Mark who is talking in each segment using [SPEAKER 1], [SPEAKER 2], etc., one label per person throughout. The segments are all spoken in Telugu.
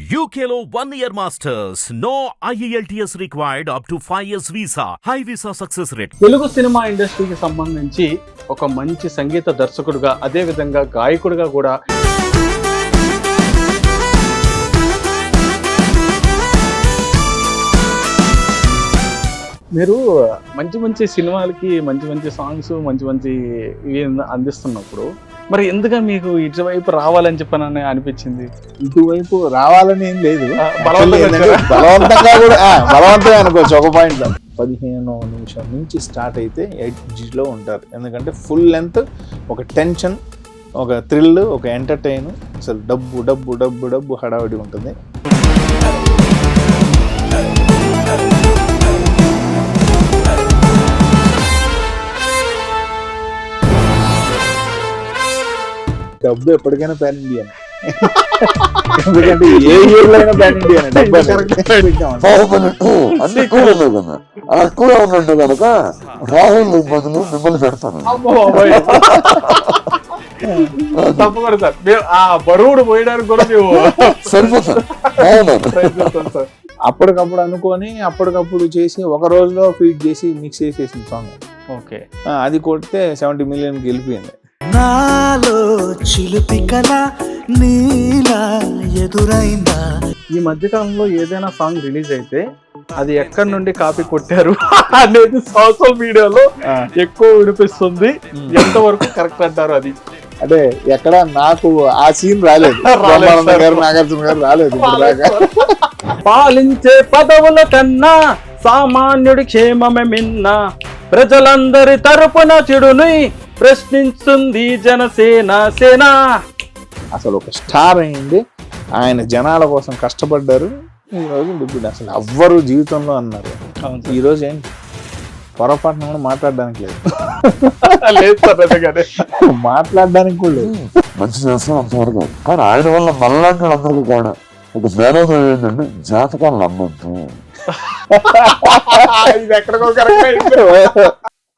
[SPEAKER 1] UKLO 1 year masters. No IELTS required up to 5 years visa. High visa success rate.
[SPEAKER 2] Telugu cinema ఇండస్ట్రీకి సంబంధించి ఒక మంచి సంగీత దర్శకుడిగా అదే విధంగా గాయకుడిగా కూడా మీరు మంచి మంచి సినిమాలకి మంచి మంచి సాంగ్స్ మంచి ఇవి అందిస్తున్నప్పుడు మరి ఎందుకు మీకు ఇటువైపు రావాలని చెప్పని అనిపించింది?
[SPEAKER 3] ఇటువైపు రావాలని ఏం లేదు,
[SPEAKER 2] బలవంతంగా
[SPEAKER 3] కూడా బలవంతంగా అనుకోవచ్చు. ఒక పాయింట్ 15వ నిమిషం నుంచి స్టార్ట్ అయితే ఎడ్జ్లో ఉంటారు. ఎందుకంటే ఫుల్ లెంత్ ఒక టెన్షన్, ఒక థ్రిల్, ఒక ఎంటర్టైన్, అసలు డబ్బు డబ్బు డబ్బు డబ్బు హడావిడి ఉంటుంది. డబ్బు ఎప్పటికైనా పాన్ ఇండియన్, ఎందుకంటే ఏ ఇయర్ లో అయినా పాన్ ఇండియన్. డబ్బు
[SPEAKER 4] అన్ని కూడా కదా ఎక్కువ ఉన్నట్టు కనుక రాహుల్ బదులు మిమ్మల్ని పెడతాను.
[SPEAKER 2] తప్పకుండా సార్, ఆ బరువుడు పోయడానికి కూడా
[SPEAKER 4] సరిపోతారు.
[SPEAKER 3] అప్పటికప్పుడు అనుకొని అప్పటికప్పుడు చేసి ఒక రోజులో ఫీడ్ చేసి మిక్స్ చేసేసిన సాంగ్.
[SPEAKER 2] ఓకే,
[SPEAKER 3] అది కొడితే 70 మిలియన్కి వెళ్ళిపోయింది.
[SPEAKER 5] నాలో చిలుపి కళ నీలా ఎదురైందా.
[SPEAKER 2] ఈ మధ్యకాలంలో ఏదైనా సాంగ్ రిలీజ్ అయితే అది ఎక్కడి నుండి కాపీ కొట్టారు అనేది సోషల్ మీడియాలో ఎక్కువ వినిపిస్తుంది. ఎంతవరకు కరెక్ట్ అంటారు అది?
[SPEAKER 3] అంటే ఎక్కడ నాకు ఆ సీన్ రాలేదు, నాగార్జున గారు రాలేదు.
[SPEAKER 2] పాలించే పదవుల కన్నా సామాన్యుడి క్షేమమే మిన్న, ప్రజలందరి తరపున చెడుని ప్రశ్నిస్తుంది జనసేన సేన.
[SPEAKER 3] అసలు ఒక స్టార్ అయింది, ఆయన జనాల కోసం కష్టపడ్డారు. ఈరోజు ఇప్పుడు అసలు ఎవ్వరు జీవితంలో అన్నారు. ఈరోజు ఏంటి పొరపాటున కూడా మాట్లాడడానికి లేదు, మాట్లాడడానికి కూడా లేదు.
[SPEAKER 4] మంచి చేస్తాం అంతవరకు. కానీ ఆయన వల్ల మనలాంటి అందరికీ కూడా ఒక జ్ఞానోదయం ఏంటంటే జాతకాలు నమ్మద్దు.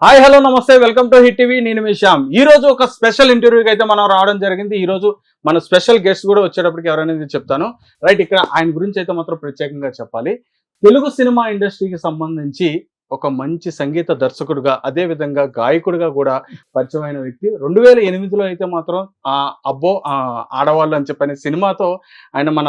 [SPEAKER 2] హాయ్ హలో నమస్తే, వెల్కమ్ టు హిట్ టీవీ. నేను మీ శ్యామ్. ఈ రోజు ఒక స్పెషల్ ఇంటర్వ్యూకి అయితే మనం రావడం జరిగింది. ఈ రోజు మన స్పెషల్ గెస్ట్ కూడా వచ్చేటప్పటికి ఎవరనేది చెప్తాను. రైట్, ఇక్కడ ఆయన గురించి అయితే మాత్రం ప్రత్యేకంగా చెప్పాలి. తెలుగు సినిమా ఇండస్ట్రీకి సంబంధించి ఒక మంచి సంగీత దర్శకుడిగా అదే విధంగా గాయకుడిగా కూడా పరిచయమైన వ్యక్తి. 2008లో అయితే మాత్రం అబ్బో ఆడవాళ్ళు అని చెప్పనే సినిమాతో ఆయన మన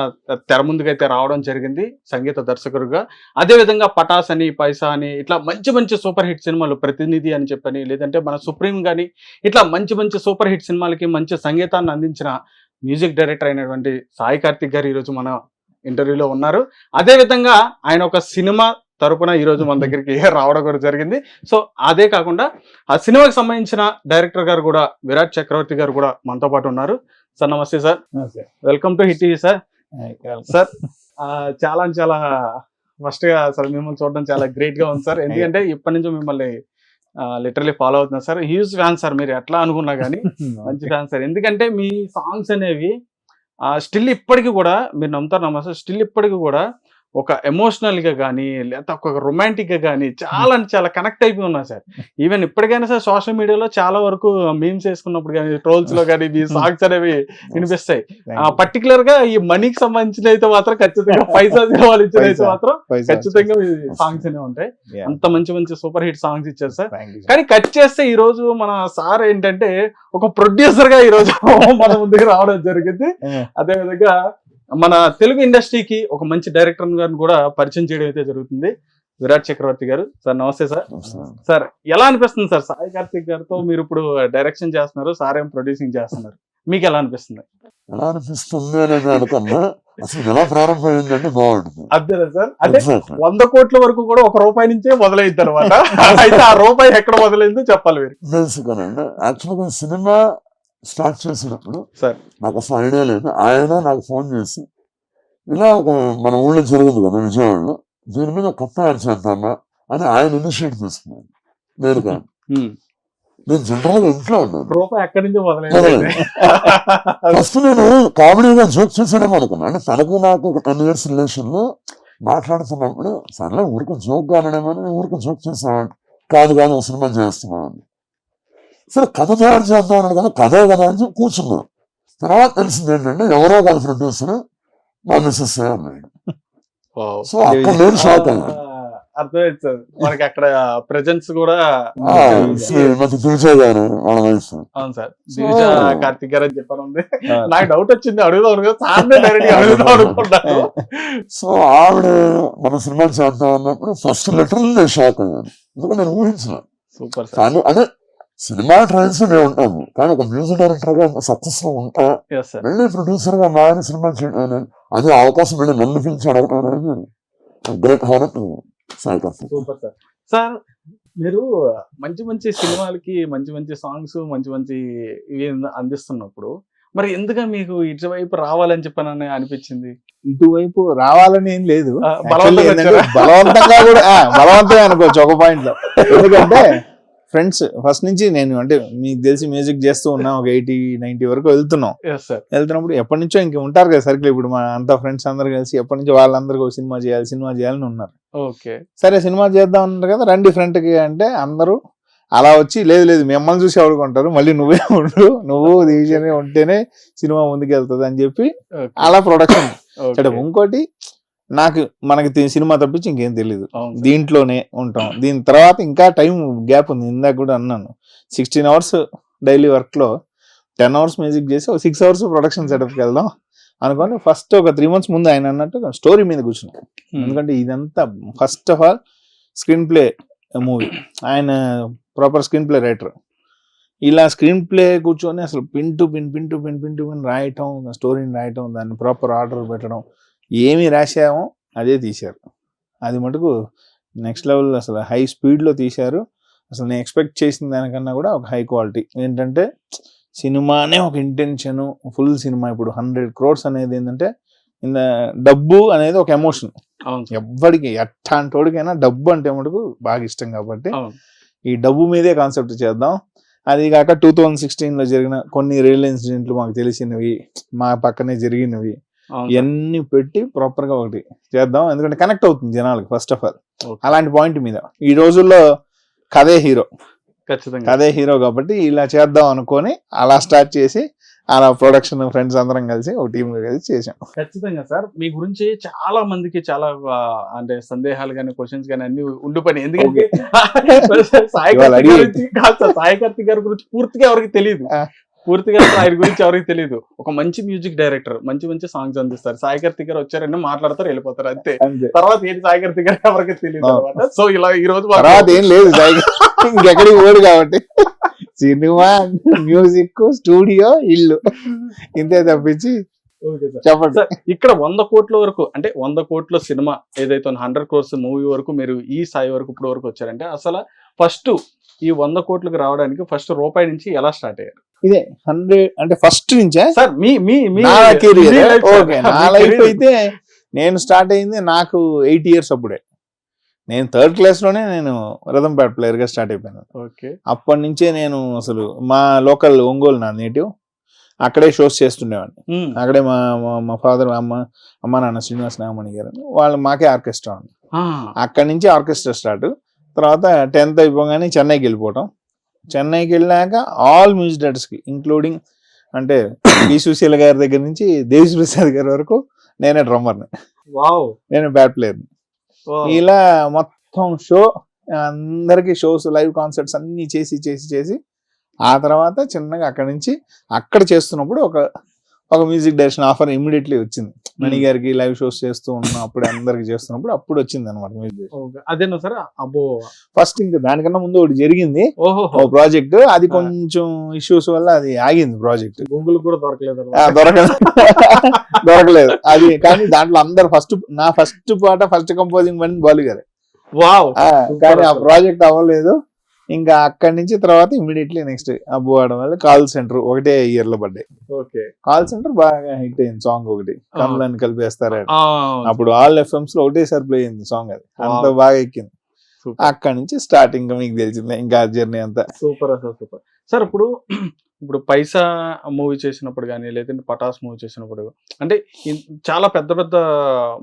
[SPEAKER 2] తెర ముందుకైతే రావడం జరిగింది సంగీత దర్శకుడిగా. అదే విధంగా పటాస్ అని, పైసా అని, ఇట్లా మంచి మంచి సూపర్ హిట్ సినిమాలు, ప్రతినిధి అని చెప్పని, లేదంటే మన సుప్రీం కానీ, ఇట్లా మంచి మంచి సూపర్ హిట్ సినిమాలకి మంచి సంగీతాన్ని అందించిన మ్యూజిక్ డైరెక్టర్ అయినటువంటి సాయి కార్తిక్ గారు ఈరోజు మన ఇంటర్వ్యూలో ఉన్నారు. అదే విధంగా ఆయన ఒక సినిమా తరపున ఈరోజు మన దగ్గరికి రావడం కూడా జరిగింది. సో అదే కాకుండా ఆ సినిమాకి సంబంధించిన డైరెక్టర్ గారు కూడా విరాట్ చక్రవర్తి గారు కూడా మనతో పాటు ఉన్నారు. సార్ నమస్తే sir, welcome to hit TV sir. Sir చాలా చాలా ఫస్ట్ గా అసలు మిమ్మల్ని చూడడం చాలా గ్రేట్ గా ఉంది సార్. ఎందుకంటే ఇప్పటి నుంచి మిమ్మల్ని లిటరలీ ఫాలో అవుతున్నారు సార్. హ్యూజ్ ఫ్యాన్ సార్, మీరు ఎట్లా అనుకున్నా కానీ మంచి ఫ్యాన్ సార్. ఎందుకంటే మీ సాంగ్స్ అనేవి స్టిల్ ఇప్పటికీ కూడా, మీరు నమ్ముతారు నమ్మస్తారు, స్టిల్ ఇప్పటికీ కూడా ఒక ఎమోషనల్ గా కానీ లేదా ఒక రొమాంటిక్ గా కానీ చాలా చాలా కనెక్ట్ అయిపోయి ఉన్నా సార్. ఈవెన్ ఇప్పటికైనా సార్ సోషల్ మీడియాలో చాలా వరకు మీమ్స్ వేసుకున్నప్పుడు కానీ, ట్రోల్స్ లో కానీ మీ సాంగ్స్ అనేవి వినిపిస్తాయి. పర్టికులర్ గా ఈ మనీకి సంబంధించిన అయితే మాత్రం ఖచ్చితంగా పైసా వాళ్ళు ఇచ్చిన అయితే మాత్రం ఖచ్చితంగా సాంగ్స్ అనేవి ఉంటాయి. అంత మంచి మంచి సూపర్ హిట్ సాంగ్స్ ఇచ్చారు సార్. కానీ కట్ చేస్తే ఈ రోజు మన సార్ ఏంటంటే ఒక ప్రొడ్యూసర్ గా ఈ రోజు మన ముందుకు రావడం జరిగింది. అదే విధంగా మన తెలుగు ఇండస్ట్రీకి ఒక మంచి డైరెక్టర్ గారిని కూడా పరిచయం చేయడం అయితే జరుగుతుంది. విరాట్ చక్రవర్తి గారు. సార్ నమస్తే సార్. సార్ ఎలా అనిపిస్తుంది సార్ సాయి కార్తిక్ గారితో మీరు ఇప్పుడు డైరెక్షన్ చేస్తున్నారు, సార్ ఏం ప్రొడ్యూసింగ్ చేస్తున్నారు, మీకు ఎలా అనిపిస్తుంది?
[SPEAKER 4] ఎలా అనిపిస్తుంది అనేది అనుకున్నా అసలు ఎలా ప్రారంభమైందంటే బాగుంటుంది.
[SPEAKER 2] అంతేనా సార్? అంటే 100 కోట్ల వరకు కూడా ₹1 నుంచే మొదలైంది అనమాట. అయితే ఆ రూపాయి ఎక్కడ మొదలైందో చెప్పాలి మీరు.
[SPEAKER 4] తెలుసుకోనండి. యాక్చువల్గా సినిమా స్టార్ట్ చేసినప్పుడు
[SPEAKER 2] సార్
[SPEAKER 4] నాకు అసలు ఐడియా లేదు. ఆయన నాకు ఫోన్ చేసి ఇలా ఒక మన ఊళ్ళో జరిగింది కదా విజయవాడలో, దీని మీద కొత్త యాడ్ చేద్దామా అని ఆయన ఇనిషియేట్ తీసుకున్నాను. నేను కాదు, నేను జనరల్గా ఇంట్లో ఉన్నాను.
[SPEAKER 2] రూపాయి ఎక్కడి నుంచి మొదలైంది?
[SPEAKER 4] ఫస్ట్ నేను కామెడీగా జోక్ చేసాడేమో అనుకున్నాను. అంటే తనకు నాకు ఒక 10 years రిలేషన్ లో మాట్లాడుతున్నప్పుడు సరే ఊరికి జోక్ కానడేమో ఊరికి జోక్ చేస్తాను. కాదు కాదు ఒక సినిమా చేస్తున్నాను. సరే కథ తయారు చేద్దాం అన్నాడు కదా, కథే కదా అని కూర్చున్నాం. తర్వాత తెలిసింది ఏంటంటే ఎవరో కాదు ప్రొడ్యూసర్ మా మిస్సెస్ అన్నాడు. సో అక్కడ నేను షాక్ అయ్యాను.
[SPEAKER 2] అర్థమైంది సార్, మనకి అక్కడ ప్రెజెన్స్ కూడా
[SPEAKER 4] నాకు తెలిసేదాను వాళ్ళ వయసు.
[SPEAKER 2] అవును సార్. దివిజ కార్తిక్ గారు అని చెప్పాను ఉంది. నాకు డౌట్ వచ్చింది, అడుగుదాం కదా సార్ డైరెక్ట్ అడుగుదాం అనుకుంటాను.
[SPEAKER 4] సో ఆవిడ మన సినిమా చేద్దాం అన్నప్పుడు ఫస్ట్ లెటర్ నేను షాక్ అయ్యాను. ఎందుకంటే నేను ఊహించిన.
[SPEAKER 2] Super sir.
[SPEAKER 4] కానీ అదే సినిమా ట్రైల్స్ నేను ఉంటాను, కానీ ఒక మ్యూజిక్ డైరెక్టర్ గా సక్సెస్ లో ఉంటా, వెళ్ళి ప్రొడ్యూసర్ గా మారి సినిమా చేయడం అదే అవకాశం వెళ్ళి నన్ను పిలిచి అడగడం అనేది great honour.
[SPEAKER 2] Super sir. Sir మీరు మంచి మంచి సినిమాలకి మంచి మంచి సాంగ్స్ మంచి మంచి ఇవి అందిస్తున్నప్పుడు మరి ఎందుకు మీకు ఇటువైపు రావాలని చెప్పని అనిపించింది?
[SPEAKER 3] ఇటువైపు రావాలని ఏం లేదు,
[SPEAKER 2] బలవంతంగా
[SPEAKER 3] బలవంతంగా కూడా బలవంతమే అనుకోవచ్చు ఒక పాయింట్ లో. ఎందుకంటే ఫ్రెండ్స్ ఫస్ట్ నుంచి నేను అంటే మీకు తెలిసి మ్యూజిక్ చేస్తూ ఉన్నా, ఒక 80-90 వరకు వెళ్తున్నాం. వెళ్తున్నప్పుడు ఎప్పటి నుంచో ఇంక ఉంటారు కదా సర్కిల్, ఇప్పుడు మా అంతా ఫ్రెండ్స్ అందరు కలిసి ఎప్పటి నుంచో వాళ్ళందరికీ ఒక సినిమా చేయాలని ఉన్నారు.
[SPEAKER 2] ఓకే
[SPEAKER 3] సరే సినిమా చేద్దాం అన్నారు కదా, రండి ఫ్రంట్ కి అంటే అందరూ అలా వచ్చి లేదు మిమ్మల్ని చూసి ఎవడుకుంటారు, మళ్ళీ నువ్వే ఉండు, నువ్వు డివిజన్ ఉంటేనే సినిమా ముందుకు వెళ్తుంది అని చెప్పి అలా ప్రొడక్షన్. సరే ఇంకోటి మనకి సినిమా తప్పించి ఇంకేం తెలియదు, దీంట్లోనే ఉంటాం. దీని తర్వాత ఇంకా టైం గ్యాప్ ఉంది. ఇందాక కూడా అన్నాను 16 hours డైలీ వర్క్ లో 10 hours మ్యూజిక్ చేసి ఒక 6 hours ప్రొడక్షన్ సెటప్కి వెళ్దాం అనుకోని ఫస్ట్ ఒక 3 months ముందు ఆయన అన్నట్టు స్టోరీ మీద కూర్చున్నాం. ఎందుకంటే ఇదంతా first of all screen play movie, ఆయన ప్రాపర్ స్క్రీన్ ప్లే రైటర్. ఇలా స్క్రీన్ ప్లే కూర్చొని అసలు పిన్ టు పిన్ రాయటం, స్టోరీని రాయటం, దాన్ని ప్రాపర్ ఆర్డర్ పెట్టడం, ఏమి రాశామో అదే తీశారు. అది మటుకు నెక్స్ట్ లెవెల్, అసలు హై స్పీడ్లో తీశారు. అసలు నేను ఎక్స్పెక్ట్ చేసిన దానికన్నా కూడా ఒక హై క్వాలిటీ. ఏంటంటే సినిమానే ఒక ఇంటెన్షన్, ఫుల్ సినిమా. ఇప్పుడు 100 crores అనేది ఏంటంటే డబ్బు అనేది ఒక ఎమోషన్. ఎవ్వడికి ఎట్టాంటోడికైనా డబ్బు అంటే మటుకు బాగా ఇష్టం. కాబట్టి ఈ డబ్బు మీదే కాన్సెప్ట్ చేద్దాం. అది కాక 2016లో జరిగిన కొన్ని రియల్ ఇన్సిడెంట్లు మాకు తెలిసినవి, మా పక్కనే జరిగినవి, ఇవన్నీ పెట్టి ప్రాపర్ గా ఒకటి చేద్దాం. ఎందుకంటే కనెక్ట్ అవుతుంది జనాలకి ఫస్ట్ ఆఫ్ ఆల్. అలాంటి పాయింట్ మీద ఈ రోజుల్లో కథే హీరో కాబట్టి ఇలా చేద్దాం అనుకొని అలా స్టార్ట్ చేసి అలా ప్రొడక్షన్ ఫ్రెండ్స్ అందరం కలిసి ఒక టీమ్ గా కలిసి చేసాం.
[SPEAKER 2] ఖచ్చితంగా సార్, మీ గురించి చాలా మందికి చాలా అంటే సందేహాలు కానీ క్వశ్చన్స్ కానీ అన్ని ఉండిపోయినాయి. ఎందుకంటే సాయి కార్తిక్ గారి గురించి పూర్తిగా ఎవరికి తెలియదు, ఆయన గురించి ఎవరికి తెలియదు. ఒక మంచి మ్యూజిక్ డైరెక్టర్, మంచి మంచి సాంగ్స్ అందిస్తారు. సాయి కార్తిక్ గారు వచ్చారంటే మాట్లాడతారు, వెళ్ళిపోతారు, అంతే. తర్వాత ఏంటి సాయి కార్తిక్ గారు ఎవరికి తెలియదు అనమాట. సో ఇలా ఈ రోజు
[SPEAKER 3] ఏం లేదు, ఇంకెక్కడికి పోడు కాబట్టి సినిమా, మ్యూజిక్, స్టూడియో, ఇల్లు, ఇంతే తప్పించి చెప్పండి.
[SPEAKER 2] ఇక్కడ 100 కోట్ల వరకు, అంటే 100 కోట్ల సినిమా ఏదైతే 100 crores మూవీ వరకు మీరు ఈ స్థాయి వరకు ఇప్పుడు వరకు వచ్చారంటే అసలు ఫస్ట్ ఈ 100 కోట్లకు రావడానికి ఫస్ట్ రూపాయి నుంచి ఎలా స్టార్ట్ అయ్యారు?
[SPEAKER 3] ఇదే 100 అంటే ఫస్ట్ నుంచే
[SPEAKER 2] సార్ మీ
[SPEAKER 3] నా లైఫ్ అయితే నేను స్టార్ట్ అయింది నాకు 8 years అప్పుడే. నేను 3rd class లోనే నేను రిథమ్ ప్యాడ్ ప్లేయర్ గా స్టార్ట్ అయిపోయాను. అప్పటి నుంచే నేను అసలు మా లోకల్ ఒంగోలు నా నేటివ్, అక్కడే షోస్ చేస్తుండేవాడిని. అక్కడే మా ఫాదర్ అమ్మ నాన్న శ్రీనివాస్ నాగమణి గారు వాళ్ళు మాకే ఆర్కెస్ట్రా ఉంది. అక్కడి నుంచి ఆర్కెస్ట్రా స్టార్ట్. తర్వాత 10th అయిపోగానే చెన్నైకి వెళ్ళిపోవటం. చెన్నైకి వెళ్ళాక ఆల్ మ్యూజిక్ డైరెక్టర్స్ కి ఇంక్లూడింగ్ అంటే పి సుశీల గారి దగ్గర నుంచి దేవి ప్రసాద్ గారి వరకు నేనే డ్రమ్మర్ని, నేనే బ్యాట్ ప్లేయర్ని. ఇలా మొత్తం షో అందరికి షోస్, లైవ్ కాన్సర్ట్స్ అన్ని చేసి ఆ తర్వాత చిన్నగా అక్కడి నుంచి అక్కడ చేస్తున్నప్పుడు ఒక మ్యూజిక్ డైరెక్షన్ ఆఫర్ ఇమ్మీడియట్లీ వచ్చింది. మణి గారికి లైవ్ షోస్ చేస్తూ ఉన్నా అప్పుడు అందరికి చేస్తున్నప్పుడు అప్పుడు వచ్చింది అనమాట మ్యూజిక్.
[SPEAKER 2] అదేనా సార్? అబ్బో,
[SPEAKER 3] ఫస్ట్ ఇంకా దానికన్నా ముందు ఒకటి జరిగింది ఓ ప్రాజెక్ట్, అది కొంచెం ఇష్యూస్ వల్ల అది ఆగింది ప్రాజెక్ట్.
[SPEAKER 2] గూగుల్ కూడా
[SPEAKER 3] దొరకలేదు అది. కానీ దాంట్లో అందరు ఫస్ట్ పాట ఫస్ట్ కంపోజింగ్ పని బాలు గారు. కానీ ఆ ప్రాజెక్ట్ అవ్వలేదు. ఇంకా అక్కడి నుంచి తర్వాత ఇమ్మీడియట్లీ నెక్స్ట్ అబ్బు ఆడడం వల్ల కాల్ సెంటర్ ఒకటే ఇయర్ లో పడ్డాయి. కాల్ సెంటర్ బాగా హిట్ అయింది సాంగ్, ఒకటి కమలాన్ని కలిపేస్తారా, అప్పుడు ఆల్ ఎఫ్ఎంస్ లో ఒకటేసారి ప్లే అయింది సాంగ్, అది అంత బాగా ఎక్కింది. అక్కడి నుంచి స్టార్ట్ ఇంకా మీకు తెలిసిందే ఇంకా జర్నీ అంతా.
[SPEAKER 2] Super sir. ఇప్పుడు ఇప్పుడు పైసా మూవీ చేసినప్పుడు కానీ లేదంటే పటాస్ మూవీ చేసినప్పుడు అంటే చాలా పెద్ద పెద్ద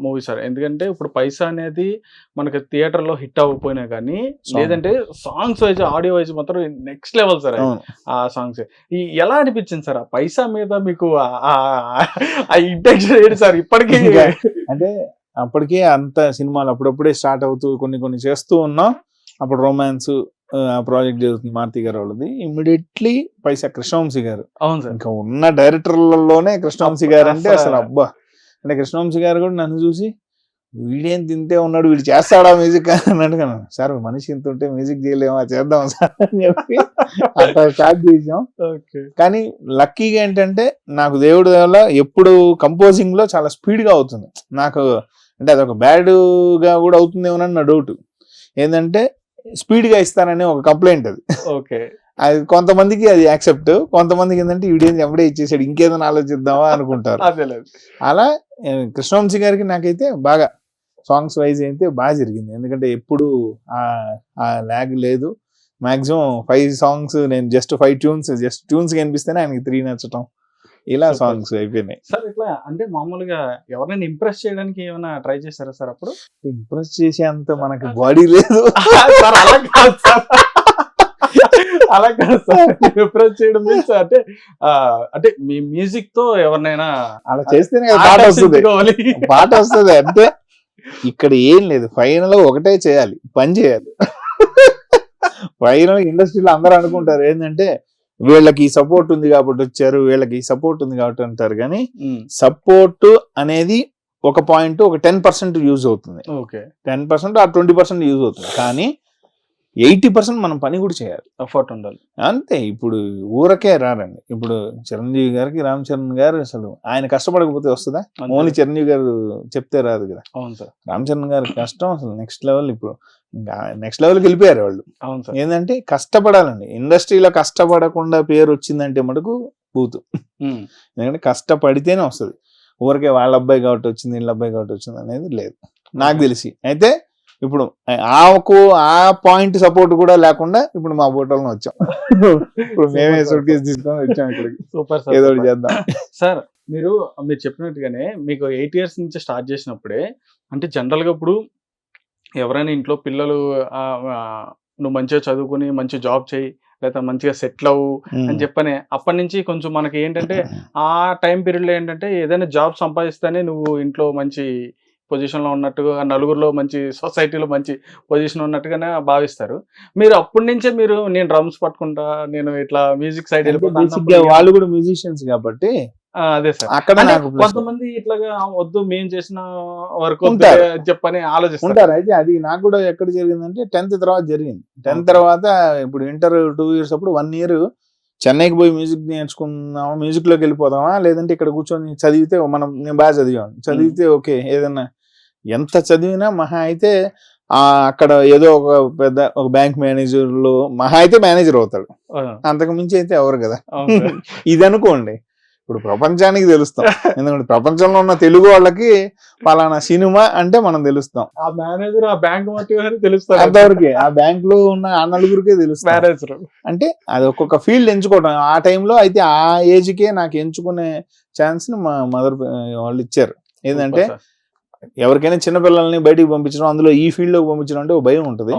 [SPEAKER 2] మూవీ సార్. ఎందుకంటే ఇప్పుడు పైసా అనేది మనకి థియేటర్లో హిట్ అవ్వకపోయినా కానీ లేదంటే సాంగ్స్ వైజ్ ఆడియో వైజ్ మాత్రం నెక్స్ట్ లెవెల్ సార్ ఆ సాంగ్స్. ఎలా అనిపించింది సార్ ఆ పైసా మీద మీకు ఆ ఇంటెన్షన్ ఏంటి సార్ ఇప్పటికీ?
[SPEAKER 3] అంటే అప్పటికే అంత సినిమాలు అప్పుడప్పుడే స్టార్ట్ అవుతూ కొన్ని చేస్తూ ఉన్నాం. అప్పుడు రొమాన్స్ ప్రాజెక్ట్ జరుగుతుంది మారుతి గారు వాళ్ళది. ఇమ్మీడియట్లీ పైసా కృష్ణవంశీ గారు.
[SPEAKER 2] అవును సార్.
[SPEAKER 3] ఇంకా ఉన్న డైరెక్టర్లలోనే కృష్ణవంశీ గారు అంటే అసలు అబ్బా. అంటే కృష్ణవంశీ గారు కూడా నన్ను చూసి వీడేం తింటే ఉన్నాడు, వీడు చేస్తాడా మ్యూజిక్ అని అడిగాను. సార్ మనిషి ఇంత ఉంటే మ్యూజిక్ చేయలేమా, చేద్దాం సార్ అని చెప్పి అట్లా స్టార్ట్ చేసాం. కానీ లక్కీగా ఏంటంటే నాకు దేవుడి వల్ల ఎప్పుడు కంపోజింగ్ లో చాలా స్పీడ్ గా అవుతుంది. నాకు అంటే అదొక బ్యాడ్ గా కూడా అవుతుందేమోనని నా డౌట్. ఏంటంటే స్పీడ్ గా ఇస్తానని ఒక కంప్లైంట్ అది.
[SPEAKER 2] ఓకే.
[SPEAKER 3] అది కొంతమందికి అది యాక్సెప్ట్, కొంతమందికి ఏంటంటే వీడేం ఎప్పుడే ఇచ్చేసాడు ఇంకేదైనా ఆలోచిద్దామా అనుకుంటారు. అలా కృష్ణవంశీ గారికి నాకైతే బాగా సాంగ్స్ వైజ్ అయితే బాగా జరిగింది. ఎందుకంటే ఎప్పుడు ఆ ల్యాగ్ లేదు. మాక్సిమం 5 సాంగ్స్ నేను జస్ట్ 5 ట్యూన్స్ కనిపిస్తేనే ఆయనకి 3 నచ్చటం, ఇలా సాంగ్స్ అయిపోయినాయి.
[SPEAKER 2] సార్ ఇట్లా అంటే మామూలుగా ఎవరైనా ఇంప్రెస్ చేయడానికి ఏమైనా ట్రై చేశారా సార్ అప్పుడు?
[SPEAKER 3] ఇంప్రెస్ చేసే అంత మనకి బాడీ లేదు.
[SPEAKER 2] అలా కాదు సార్, ఇంప్రెస్ చేయడం మీన్స్ అంటే మీ మ్యూజిక్ తో ఎవరినైనా
[SPEAKER 3] అలా చేస్తేనే పాట వస్తుంది, పాట వస్తుంది. అంటే ఇక్కడ ఏం లేదు, ఫైనల్ ఒకటే చేయాలి, పని చేయాలి. ఫైనల్ ఇండస్ట్రీలో అందరూ అనుకుంటారు ఏంటంటే వీళ్ళకి సపోర్ట్ ఉంది కాబట్టి వచ్చారు, వీళ్ళకి సపోర్ట్ ఉంది కాబట్టి అంటారు. కానీ సపోర్ట్ అనేది ఒక పాయింట్, ఒక 10% యూజ్ అవుతుంది. 10% ఆ 20% యూజ్ అవుతుంది. కానీ 80% మనం పని కూడా చేయాలి,
[SPEAKER 2] ఎఫర్ట్ ఉండాలి
[SPEAKER 3] అంతే. ఇప్పుడు ఊరకే రారండి. ఇప్పుడు చిరంజీవి గారికి రామ్ చరణ్ గారు అసలు ఆయన కష్టపడకపోతే వస్తుందా? ఓన్లీ చిరంజీవి గారు చెప్తే రాదు కదా.
[SPEAKER 2] అవును సార్.
[SPEAKER 3] రామ్ చరణ్ గారి కష్టం అసలు నెక్స్ట్ లెవెల్. ఇప్పుడు నెక్స్ట్ లెవెల్కి వెళ్ళిపోయారు వాళ్ళు.
[SPEAKER 2] అవును సార్.
[SPEAKER 3] ఏంటంటే కష్టపడాలండి. ఇండస్ట్రీలో కష్టపడకుండా పేరు వచ్చిందంటే మటుకు బూతు. ఎందుకంటే కష్టపడితేనే వస్తుంది. ఊరికే వాళ్ళ అబ్బాయి కాబట్టి వచ్చింది, వీళ్ళ అబ్బాయి కాబట్టి వచ్చింది అనేది లేదు నాకు తెలిసి. అయితే ఇప్పుడు ఆ పాయింట్ సపోర్ట్ కూడా లేకుండా ఇప్పుడు మా బోటల్లో వచ్చాం. ఇప్పుడు మేమే సూట్ కేసు తీసుకొని వచ్చాం ఇక్కడికి.
[SPEAKER 2] సూపర్ సార్, ఏదో చేద్దాం. సార్ మీరు చెప్పినట్టుగానే మీకు 8 years నుంచి స్టార్ట్ చేసినప్పుడే అంటే జనరల్ గా ఇప్పుడు ఎవరైనా ఇంట్లో పిల్లలు నువ్వు మంచిగా చదువుకుని మంచి జాబ్ చేయి లేదా మంచిగా సెటిల్ అవ్వు అని చెప్పనే అప్పటి నుంచి కొంచెం మనకి ఏంటంటే ఆ టైం పీరియడ్ లో ఏంటంటే ఏదైనా జాబ్ సంపాదిస్తేనే నువ్వు ఇంట్లో మంచి పొజిషన్ లో ఉన్నట్టుగా, నలుగురిలో మంచి సొసైటీలో మంచి పొజిషన్ ఉన్నట్టుగానే భావిస్తారు. మీరు అప్పటి నుంచే నేను డ్రమ్స్ పట్టుకుంటా, నేను ఇట్లా మ్యూజిక్ సైడ్ వెళ్ళిపోతా.
[SPEAKER 3] వాళ్ళు కూడా మ్యూజిషియన్స్ కాబట్టి
[SPEAKER 2] అదే సార్.
[SPEAKER 3] అక్కడ
[SPEAKER 2] కొంతమంది ఇట్లాగా వద్దు మేము చేసిన వర్క్ చెప్పని ఆలోచిస్తారు.
[SPEAKER 3] అయితే అది నాకు కూడా ఎక్కడ జరిగిందంటే 10th తర్వాత జరిగింది. 10th తర్వాత ఇప్పుడు ఇంటర్ 2 years అప్పుడు 1 year చెన్నైకి పోయి మ్యూజిక్ నేర్చుకుందామా, మ్యూజిక్ లోకి వెళ్ళిపోదామా, లేదంటే ఇక్కడ కూర్చొని చదివితే నేను బాగా చదివితే ఓకే, ఏదన్నా ఎంత చదివినా మహా అయితే అక్కడ ఏదో ఒక బ్యాంక్ మేనేజర్లు మహా అయితే మేనేజర్ అవుతాడు, అంతకు మించి అయితే ఎవరు కదా. ఇది అనుకోండి ఇప్పుడు ప్రపంచానికి తెలుస్తాం. ఎందుకంటే ప్రపంచంలో ఉన్న తెలుగు వాళ్ళకి పలానా సినిమా అంటే మనం తెలుస్తాం.
[SPEAKER 2] ఆ మేనేజర్ ఆ బ్యాంక్ తెలుస్తాం,
[SPEAKER 3] అంతవరకే. ఆ బ్యాంక్ లో ఉన్న ఆ నలుగురికే తెలుస్తాం.
[SPEAKER 2] మేనేజర్ అంటే
[SPEAKER 3] అది ఒక్కొక్క ఫీల్డ్ ఎంచుకోవడం ఆ టైంలో. అయితే ఆ ఏజ్ కే నాకు ఎంచుకునే ఛాన్స్ ని మా మదర్ వాళ్ళు ఇచ్చారు. ఏంటంటే ఎవరికైనా చిన్నపిల్లల్ని బయటికి పంపించడం, అందులో ఈ ఫీల్డ్ లోకి పంపించడం అంటే ఓ భయం ఉంటుంది.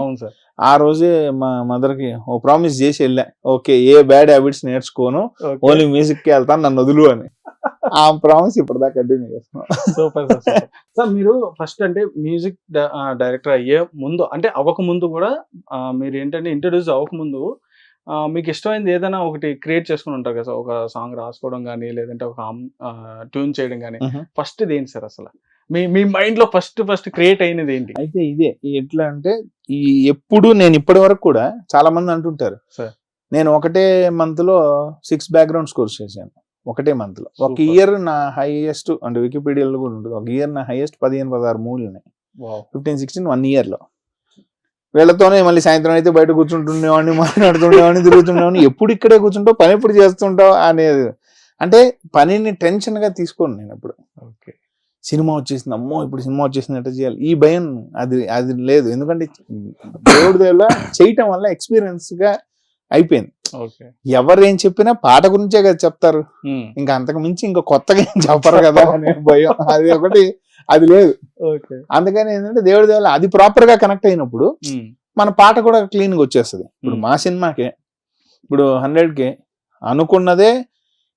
[SPEAKER 3] ఆ రోజే మా మదర్ కి ఓ ప్రామిస్ చేసి వెళ్ళా, ఓకే ఏ బ్యాడ్ హ్యాబిట్స్ నేర్చుకోను, ఓన్లీ మ్యూజిక్ కి వెళ్తాను, నన్ను వదులు అని. ఆ ప్రామిస్ ఇప్పటిదాకా కంటిన్యూ చేస్తున్నాం.
[SPEAKER 2] Super sir. మీరు ఫస్ట్ అంటే మ్యూజిక్ డైరెక్టర్ అయ్యే ముందు అంటే అవ్వక ముందు కూడా మీరు ఏంటంటే ఇంట్రడ్యూస్ అవ్వక ముందు మీకు ఇష్టమైంది ఏదైనా ఒకటి క్రియేట్ చేసుకుని ఉంటారు కదా సార్. ఒక సాంగ్ రాసుకోవడం కానీ లేదంటే ఒక ట్యూన్ చేయడం కానీ ఫస్ట్ ఇది ఏంటి సార్ అసలు మీ మైండ్ లో ఫస్ట్ క్రియేట్ అయినది ఏంటి?
[SPEAKER 3] అయితే ఇదే ఎట్లా అంటే ఎప్పుడు నేను ఇప్పటి వరకు కూడా చాలా మంది అంటుంటారు సార్, నేను ఒకటే మంత్ లో 6 బ్యాక్గ్రౌండ్ స్కోర్స్ చేశాను. ఒకటే మంత్ లో. ఒక ఇయర్ నా హైయెస్ట్ అంటే వికీపీడియాలో కూడా ఉంటుంది, ఒక ఇయర్ నా హైయెస్ట్ 15-16 మూవీలు ఉన్నాయి. 15-16 1 year లో. వీళ్ళతోనే మళ్ళీ సాయంత్రం అయితే బయట కూర్చుంటుండేవాడిని, మాట్లాడుతుండేవాడిని, తిరుగుతుండేవాడిని. ఎప్పుడు ఇక్కడే కూర్చుంటావు, పని ఎప్పుడు చేస్తుంటావు అనేది. అంటే పనిని టెన్షన్ గా తీసుకోను నేను అప్పుడు. ఓకే సినిమా వచ్చేసింది, అమ్మో ఇప్పుడు సినిమా వచ్చేసింది ఎట్లా చేయాలి, ఈ భయం అది లేదు. ఎందుకంటే దేవుడి దగ్గర చేయటం వల్ల ఎక్స్పీరియన్స్ గా అయిపోయింది.
[SPEAKER 2] ఓకే.
[SPEAKER 3] ఎవరు ఏం చెప్పినా పాట గురించే కదా చెప్తారు, ఇంకా అంతకు మించి ఇంకా కొత్తగా ఏం చెప్పరు కదా అనే భయం, అది ఒకటి, అది లేదు.
[SPEAKER 2] ఓకే.
[SPEAKER 3] అందుకని ఏంటంటే దేవుడి దేవుడు అది ప్రాపర్ గా కనెక్ట్ అయినప్పుడు మన పాట కూడా క్లీన్ గా వచ్చేస్తుంది. ఇప్పుడు మా సినిమాకే ఇప్పుడు 100K అనుకున్నదే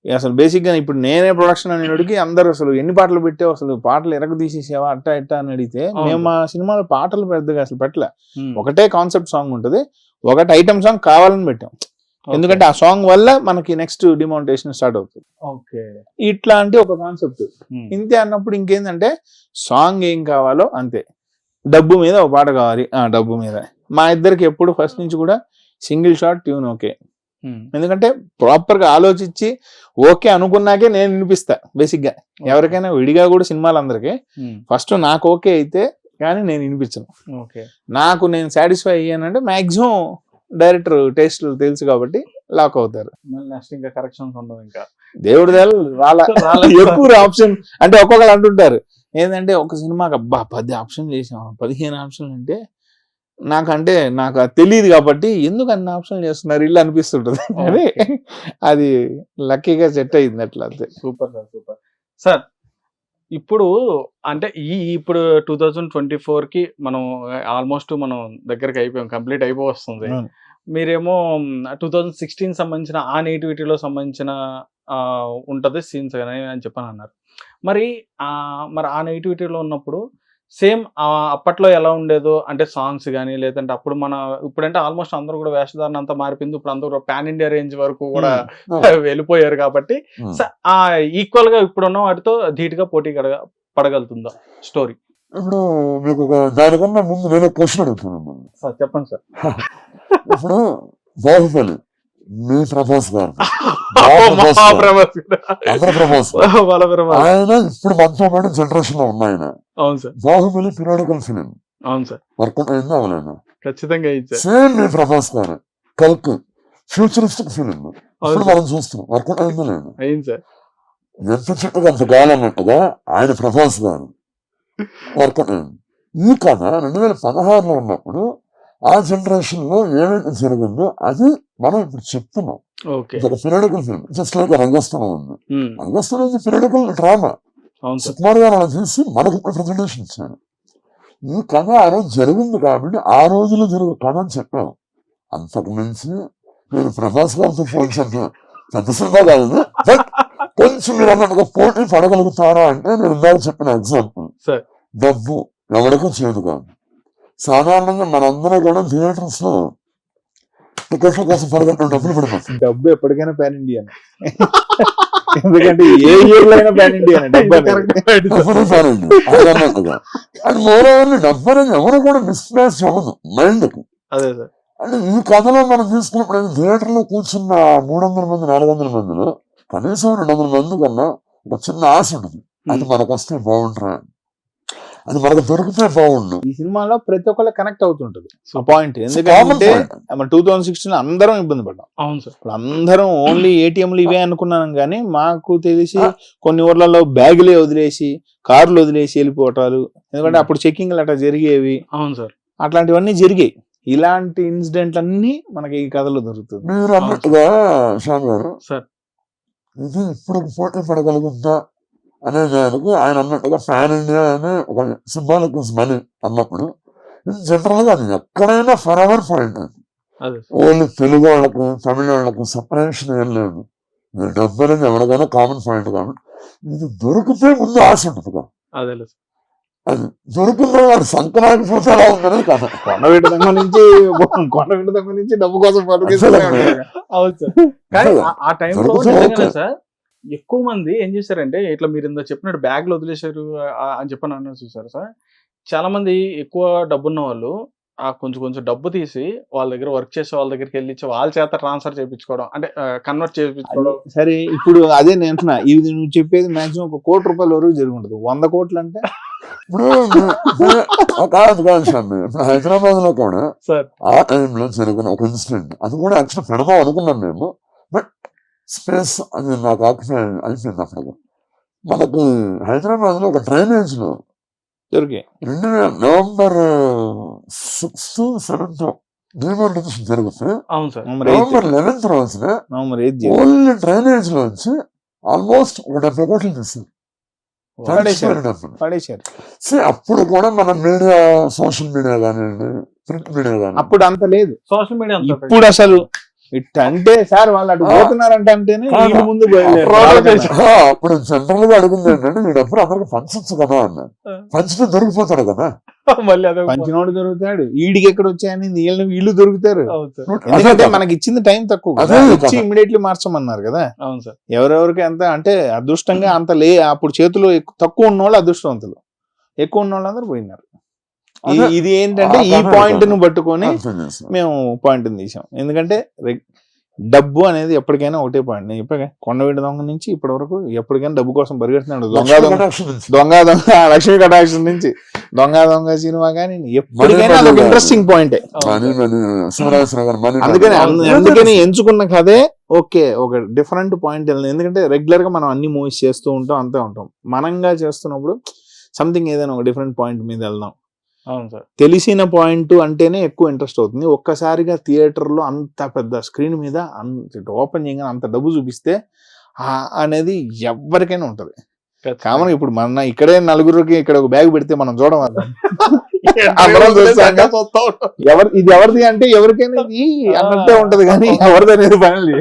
[SPEAKER 3] అసలు బేసిక్ గా ఇప్పుడు నేనే ప్రొడక్షన్ అని అడిగి అందరూ అసలు ఎన్ని పాటలు పెట్టావు, అసలు పాటలు ఎరగ తీసేసావా అట్టా ఇట్టా అని అడిగితే మేము మా సినిమాలో పాటలు పెద్దగా అసలు పెట్టలే, ఒకటే కాన్సెప్ట్ సాంగ్ ఉంటది, ఒకటి ఐటమ్ సాంగ్ కావాలని పెట్టాం. ఎందుకంటే ఆ సాంగ్ వల్ల మనకి నెక్స్ట్ డిమానిటేషన్ స్టార్ట్ అవుతుంది.
[SPEAKER 2] ఓకే.
[SPEAKER 3] ఇట్లాంటి ఒక కాన్సెప్ట్ ఇంతే అన్నప్పుడు ఇంకేంటంటే సాంగ్ ఏం కావాలో అంతే, డబ్బు మీద ఒక పాట కావాలి, డబ్బు మీద. మా ఇద్దరికి ఎప్పుడు ఫస్ట్ నుంచి కూడా సింగిల్ షాట్ ట్యూన్ ఓకే, ఎందుకంటే ప్రాపర్ గా ఆలోచించి ఓకే అనుకున్నాకే నేను వినిపిస్తా. బేసిక్ గా ఎవరికైనా విడిగా కూడా సినిమాలు అందరికి ఫస్ట్ నాకు ఓకే అయితే కానీ నేను వినిపించను. నాకు నేను సాటిస్ఫై అయ్యానంటే మాక్సిమం డైరెక్టర్ టేస్ట్ తెలుసు కాబట్టి లాక్ అవుతారు.
[SPEAKER 2] నెక్స్ట్ ఇంకా కరెక్షన్స్ ఉండవు, ఇంకా
[SPEAKER 3] దేవుడి ఎక్కువ ఆప్షన్ అంటే ఒక్కొక్కరు అంటుంటారు ఏంటంటే ఒక సినిమాకి అబ్బా 10 ఆప్షన్లు చేసాం, 15 ఆప్షన్లు అంటే నాకు అది తెలియదు కాబట్టి ఎందుకు అన్ని ఆప్షన్లు చేస్తున్నారు ఇల్లు అనిపిస్తుంటది. కానీ అది లక్కీగా సెట్ అయింది అట్లా. అంతే.
[SPEAKER 2] Super sir, super sir. ఇప్పుడు అంటే ఇప్పుడు 2024కి మనం ఆల్మోస్ట్ మనం దగ్గరికి అయిపోయాం, కంప్లీట్ అయిపోవస్తుంది. మీరేమో 2016 సంబంధించిన ఆ నేటివిటీలో సంబంధించిన ఉంటది సీన్స్ అని చెప్పని అన్నారు. మరి ఆ నేటివిటీలో ఉన్నప్పుడు సేమ్ అప్పట్లో ఎలా ఉండేదో అంటే సాంగ్స్ కానీ లేదంటే అప్పుడు ఇప్పుడంటే ఆల్మోస్ట్ అందరూ కూడా వేషధారణ అంతా మారిపోయింది. ఇప్పుడు అందరూ పాన్ ఇండియా రేంజ్ వరకు కూడా వెళ్ళిపోయారు కాబట్టి ఈక్వల్ గా ఇప్పుడున్న వాటితో ధీటుగా పోటీ పడగలుగుతుందా స్టోరీ?
[SPEAKER 4] ఇప్పుడు మీకు దానికన్నా ముందు నేను క్వశ్చన్ అడుగుతున్నాను
[SPEAKER 2] సార్. చెప్పండి సార్.
[SPEAKER 4] ఇప్పుడు బాహుబలి మీ ప్రభాస్ గారు ఆయన ఇప్పుడు మనతో పాటు జనరేషన్ లో ఉన్నాయన.
[SPEAKER 2] అవును సార్.
[SPEAKER 4] Baahubali periodical film.
[SPEAKER 2] అవును సార్.
[SPEAKER 4] వర్కౌట్ అయిందా అవలేనా?
[SPEAKER 2] ఖచ్చితంగా.
[SPEAKER 4] సేమ్ మీ ప్రభాస్ గారు కల్కి ఫ్యూచరిస్టిక్ ఫిలిం ఇప్పుడు మనం చూస్తున్నాం, వర్కౌట్ అయిందా లేదు?
[SPEAKER 2] అయింది సార్.
[SPEAKER 4] ఎంత చెట్టుగా అంత గాలి అన్నట్టుగా ఆయన ప్రభాస్ గారు వర్కౌట్ అయింది. ఈ కథ 2016లో ఉన్నప్పుడు ఆ జనరేషన్ లో ఏమైతే జరిగిందో అది మనం ఇప్పుడు చెప్తున్నాం. పిరియాడికల్ ఫిల్మ్ జస్ట్ లైక్ రంగస్థలం ఉంది. రంగస్థలం పిరియాడికల్ డ్రామా. సుకుమార్ గారు అలా చేసి మనకు ప్రజెంటేషన్ ఇచ్చారు. ఈ కథ ఆ రోజు జరిగింది కాబట్టి ఆ రోజులో జరిగిన కథ అని చెప్పాం. అంతకు మించి నేను ప్రభాస్ గారితో పోల్చాను, పెద్ద సినిమా కాదు, బట్ కొంచెం మీరు అన్నట్టుగా పోటీ పడగలుగుతారా అంటే నేను ఇందాక చెప్పిన ఎగ్జాంపుల్ డబ్బు ఎవరికో చేదు కాదు. సాధారణంగా మనందరూ కూడా థియేటర్స్ లో టికెట్ల కోసం పడగట్టిన డబ్బులు పడిపోతుంది.
[SPEAKER 3] డబ్బు ఎప్పటికైనా పాన్ ఇండియా, ఎందుకంటే ఏ ఇయర్ అయినా పాన్ ఇండియా
[SPEAKER 4] అన్నట్టుగా. అండ్ మోరోవర్లీ డబ్బు అనేది ఎవరు కూడా మిస్ప్లేస్ అవ్వదు మైండ్ కు. అంటే ఈ కథలో మనం తీసుకున్నప్పుడు థియేటర్ లో కూర్చున్న 300 మంది 400 మందిలో కనీసం 200 మంది కన్నా ఒక చిన్న ఆశ ఉంటుంది, అది మనకు వస్తే బాగుంటారా, అది మనకు దొరికితే బాగుండు.
[SPEAKER 3] ఈ సినిమాలో ప్రతి ఒక్కళ్ళు కనెక్ట్ అవుతుంటది పాయింట్. ఎందుకంటే 2016 అందరం ఇబ్బంది పడ్డాం.
[SPEAKER 2] అవును సార్.
[SPEAKER 3] ఇప్పుడు అందరం ఓన్లీ ఏటీఎంలు ఇవే అనుకున్నాం, కానీ మాకు తెలిసి కొన్ని ఊర్లలో బ్యాగులే వదిలేసి కార్లు వదిలేసి వెళ్ళిపోవటాలు, ఎందుకంటే అప్పుడు చెక్కింగ్లు అట్లా జరిగేవి.
[SPEAKER 2] అవును సార్.
[SPEAKER 3] అట్లాంటివన్నీ జరిగాయి. ఇలాంటి ఇన్సిడెంట్లు అన్ని మనకి ఈ కథలో దొరుకుతుంది.
[SPEAKER 4] మీరు అన్నట్టుగా శ్యామ్ గారు ఇది ఇప్పుడు పోటీ పడగలుగుతా అనే దానికి ఆయన అన్నట్టుగా ఫ్యాన్ ఇండియా అనే ఒక సింబాలిక్ మనీ అన్నప్పుడు జనరల్ గా అది ఎక్కడైనా ఫర్ ఎవర్ పాయింట్. అది ఓన్లీ తెలుగు వాళ్ళకు తమిళ వాళ్ళకు సపరేషన్ ఏం లేదు. డబ్బు అనేది ఎవరికైనా కామన్ పాయింట్ కాబట్టి ఇది దొరికితే ముందు ఆశ ఉంటుంది. అది దొరికిందో వాడు సంక్రాంతి పోతే ఎలా ఉందనేది కథ.
[SPEAKER 3] కొండవీటి దగ్గర నుంచి డబ్బు కోసం
[SPEAKER 2] సార్. ఎక్కువ మంది ఏం చేశారంటే ఇట్లా మీరు ఇంత చెప్పినట్టు బ్యాగ్లు వదిలేశారు అని చెప్పని అన్నారు చూసారు సార్. చాలా మంది ఎక్కువ డబ్బున్న వాళ్ళు కొంచెం డబ్బు తీసి వాళ్ళ దగ్గర వర్క్ చేసే వాళ్ళ దగ్గరికి వెళ్ళి వాళ్ళ చేత ట్రాన్స్ఫర్ చేయించుకోవడం, అంటే కన్వర్ట్ చేయించుకోవడం.
[SPEAKER 3] సరే, ఇప్పుడు అదే నేను అంటున్నా, ఇది నువ్వు చెప్పేది మాక్సిమం ఒక 1 కోటి రూపాయల వరకు జరిగి ఉంటుంది. 100 కోట్లు అంటే
[SPEAKER 4] ఇప్పుడు హైదరాబాద్ లో కూడా ఆ టైంలో జరిగిన ఒక ఇన్సిడెంట్, అది కూడా యాక్చువల్ పెడదాం అనుకున్నాం మేము, బట్ స్పేస్ అది నాకు ఆక్యుపై అయిపోయింది. అప్పుడు మనకు హైదరాబాద్ లో ఒక డ్రైనేజ్ లో
[SPEAKER 3] దొరికాయి.
[SPEAKER 4] November 6th 7th డిమానిటైజేషన్ జరిగితే
[SPEAKER 2] అవును సార్.
[SPEAKER 4] నవంబర్ 11th రోజున
[SPEAKER 3] నవంబర్ 8
[SPEAKER 4] ఓన్లీ డ్రైనేజ్ లోంచి ఆల్మోస్ట్ 70 కోట్లు తీస్తారు.
[SPEAKER 3] పడేశారు.
[SPEAKER 4] అప్పుడు కూడా మన మీడియా, సోషల్ మీడియా కానివ్వండి, ప్రింట్ మీడియా కానివ్వండి,
[SPEAKER 3] అప్పుడు అంత లేదు.
[SPEAKER 2] సోషల్ మీడియా
[SPEAKER 3] ఇప్పుడు అసలు ఇట్ అంటే సార్ వాళ్ళు అటు పోతున్నారంటే అంటేనే వీళ్ళు ముందు
[SPEAKER 4] అప్పుడు జనరల్ గా అడుగుంది ఏంటంటే వీడప్పుడు అందరికి పంచచ్చు కదా అన్న, పంచితే దొరికిపోతాడు కదా,
[SPEAKER 2] మళ్ళీ అదే
[SPEAKER 3] పంచినోడు దొరుకుతాడు, వీడికి ఎక్కడ వచ్చాయని వీళ్ళు దొరుకుతారు.
[SPEAKER 2] అవును సార్.
[SPEAKER 3] ఎందుకంటే మనకి ఇచ్చింది టైం తక్కువ కదా,
[SPEAKER 4] అదే
[SPEAKER 3] వచ్చి
[SPEAKER 4] కదా.
[SPEAKER 3] ఇమీడియట్లీ మార్చమన్నారు కదా.
[SPEAKER 2] అవును సార్.
[SPEAKER 3] ఎవరెవరికి అంత అంటే అదృష్టంగా అంత అప్పుడు చేతిలో తక్కువ ఉన్నోళ్ళు అదృష్టవంతులు, ఎక్కువ ఉన్నోళ్ళు అందరూ పోయినారు. ఇది ఏంటంటే ఈ పాయింట్ ను పట్టుకొని
[SPEAKER 4] అర్థం చేస్తాం.
[SPEAKER 3] మేము పాయింట్ తీసాం. ఎందుకంటే డబ్బు అనేది ఎప్పటికైనా ఒకటే పాయింట్. నేను చెప్పాక కొండవీటి దొంగ నుంచి ఇప్పటి వరకు ఎప్పటికైనా డబ్బు కోసం పరిగెడుతున్నాడు. లక్ష్మీ కటాక్షం నుంచి దొంగ సినిమా కానీ ఎప్పటికైనా అదొక ఇంట్రెస్టింగ్ పాయింటే. అందుకని ఎంచుకున్న కథే ఓకే, ఒక డిఫరెంట్ పాయింట్. ఎందుకంటే రెగ్యులర్ గా మనం అన్ని మూవీస్ చేస్తూ ఉంటాం, అంతే ఉంటాం. మనంగా చేస్తున్నప్పుడు సంథింగ్ ఏదైనా ఒక డిఫరెంట్ పాయింట్ మీద వెళ్దాం.
[SPEAKER 2] అవును సార్.
[SPEAKER 3] తెలిసిన పాయింట్ అంటేనే ఎక్కువ ఇంట్రెస్ట్ అవుతుంది. ఒక్కసారిగా థియేటర్ లో అంత పెద్ద స్క్రీన్ మీద ఓపెన్ చేయగానే అంత డబ్బు చూపిస్తే అనేది ఎవరికైనా ఉంటది. కామన్ ఇప్పుడు మన ఇక్కడే నలుగురికి ఇక్కడ ఒక బ్యాగ్ పెడితే మనం చూడం ఇది ఎవరిది అంటే ఎవరికైనా ఇది అన్నట్టే ఉంటది, కానీ ఎవరిది అనేది పని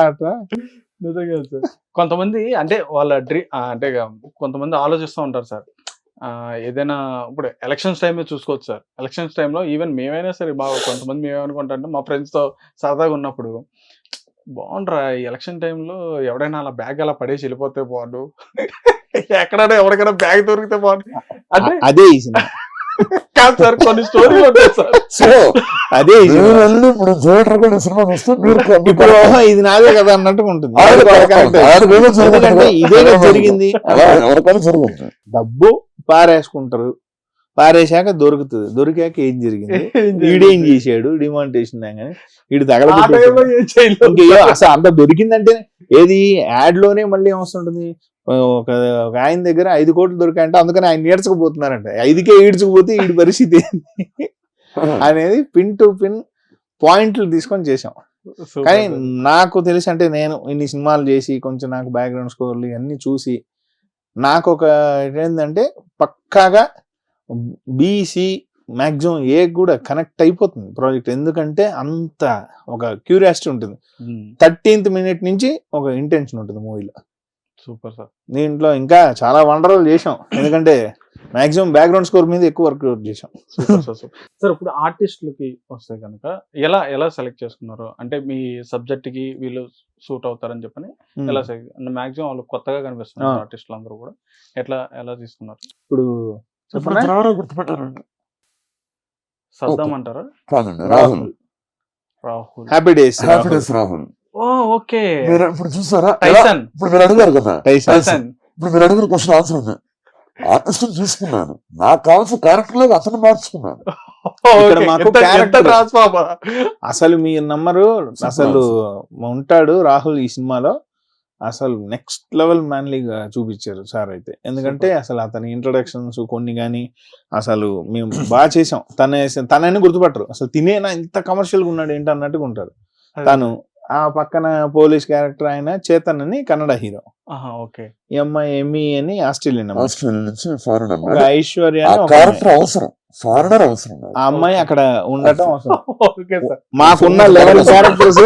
[SPEAKER 3] అట్లా.
[SPEAKER 2] నిజంగా సార్. కొంతమంది అంటే వాళ్ళ అంటే కొంతమంది ఆలోచిస్తూ ఉంటారు సార్, ఏదైనా ఇప్పుడు ఎలక్షన్స్ టైమే చూసుకోవచ్చు సార్. ఎలక్షన్స్ టైంలో ఈవెన్ మేమైనా సరే బాగా కొంతమంది మేమేమనుకుంటా అంటే మా ఫ్రెండ్స్తో సరదాగా ఉన్నప్పుడు బాగుండ్రా ఈ ఎలక్షన్ టైంలో ఎవడైనా అలా బ్యాగ్ అలా పడేసి వెళ్ళిపోతే బాగుండు, ఎక్కడైనా ఎవరికైనా బ్యాగ్ దొరికితే బాగుండు అంటే
[SPEAKER 3] అదే ఈ సినిమా
[SPEAKER 2] కాదు సార్. కొన్ని స్టోరీలు ఉంటాయి సార్.
[SPEAKER 3] అదే
[SPEAKER 4] ఇప్పుడు థియేటర్ కూడా సినిమా వస్తే
[SPEAKER 3] ఇప్పుడు ఇది నాదే కదా అన్నట్టుగా ఉంటుంది. ఎందుకంటే ఇదే జరిగింది.
[SPEAKER 4] ఎవరికైనా జరుగుతుంది.
[SPEAKER 3] డబ్బు పారేసుకుంటారు, పారేశాక దొరుకుతుంది, దొరికాక ఏం జరిగింది, వీడేం చేశాడు, డిమానిటేషన్ కానీ వీడు తగలబెట్టి అసలు అంత దొరికిందంటే ఏది యాడ్ లోనే మళ్ళీ ఏమొస్తుంటుంది. ఒక ఆయన దగ్గర 5 కోట్లు దొరికాయంటే అందుకని ఆయన ఈడ్చుకుపోతున్నారంట. 5కే ఈడ్చుకుపోతే వీడి పరిస్థితి అనేది పిన్ టు పిన్ పాయింట్లు తీసుకొని చేసాం. కానీ నాకు తెలిసి అంటే నేను ఇన్ని సినిమాలు చేసి కొంచెం నాకు బ్యాక్గ్రౌండ్ స్కోర్లు ఇవన్నీ చూసి నాకు ఒక ఏంటంటే పక్కాగా బీసీ మ్యాక్సిమం ఏ కూడా కనెక్ట్ అయిపోతుంది ప్రాజెక్ట్. ఎందుకంటే అంత ఒక క్యూరియాసిటీ ఉంటుంది. 13th minute నుంచి ఒక ఇంటెన్షన్ ఉంటుంది మూవీలో.
[SPEAKER 2] Super sir.
[SPEAKER 3] దీంట్లో ఇంకా చాలా వండర్లు చేసాం, ఎందుకంటే మాక్సిమం బ్యాక్గ్రౌండ్ స్కోర్ మీద ఎక్కువ వర్క్ చేసాం.
[SPEAKER 2] సార్ ఇప్పుడు ఆర్టిస్టులకి వస్తే కనుక ఎలా సెలెక్ట్ చేసుకున్నారు? అంటే మీ సబ్జెక్ట్ కి వీళ్ళు సూట్ అవుతారని చెప్పని ఎలా మాక్సిమం వాళ్ళు కొత్తగా కనిపిస్తున్నారు ఆర్టిస్టులు అందరూ కూడా, ఎలా తీసుకున్నారు?
[SPEAKER 3] ఇప్పుడు
[SPEAKER 4] గుర్తుపెట్టారండి.
[SPEAKER 2] సద్దాం అంటారా?
[SPEAKER 4] కాదండి, Rahul.
[SPEAKER 3] Happy days
[SPEAKER 4] Rahul.
[SPEAKER 2] Okay.
[SPEAKER 4] ఇప్పుడు చూసారా,
[SPEAKER 2] టైసన్.
[SPEAKER 4] ఇప్పుడు మీరు అడిగారు కదా,
[SPEAKER 2] టైసన్.
[SPEAKER 4] ఇప్పుడు మీరు అడిగిన క్వశ్చన్ ఆన్సర్ ఉంది. ఆర్టిస్ట్ తీసుకున్నాను, నాకు కావాల్సిన క్యారెక్టర్ లాగా అతను మార్చుకున్నాను.
[SPEAKER 3] అసలు మీ నంబరు అసలు ఉంటాడు రాహుల్ ఈ సినిమాలో. అసలు నెక్స్ట్ లెవెల్ మ్యాన్లీగా చూపించారు సార్ అయితే. ఎందుకంటే అసలు అతని ఇంట్రొడక్షన్స్ కొన్ని కానీ అసలు మేము బాగా చేసాం. తనని గుర్తుపట్టరు అసలు, తినేనా ఇంత కమర్షియల్ గా ఉన్నాడు ఏంటి అన్నట్టుగా ఉంటారు. తను ఆ పక్కన పోలీస్ క్యారెక్టర్ ఆయన చేతన్ అని కన్నడ హీరో, ఈ అమ్మాయి ఎమ్మి అని ఆస్ట్రేలియన్
[SPEAKER 4] నుంచి ఫారెన్
[SPEAKER 3] ఐశ్వర్య
[SPEAKER 4] అవసరం, ఫారెనర్ అవసరం.
[SPEAKER 3] ఆ అమ్మాయి అక్కడ ఉండటం అవసరం. మాకున్న 11 క్యారెక్టర్స్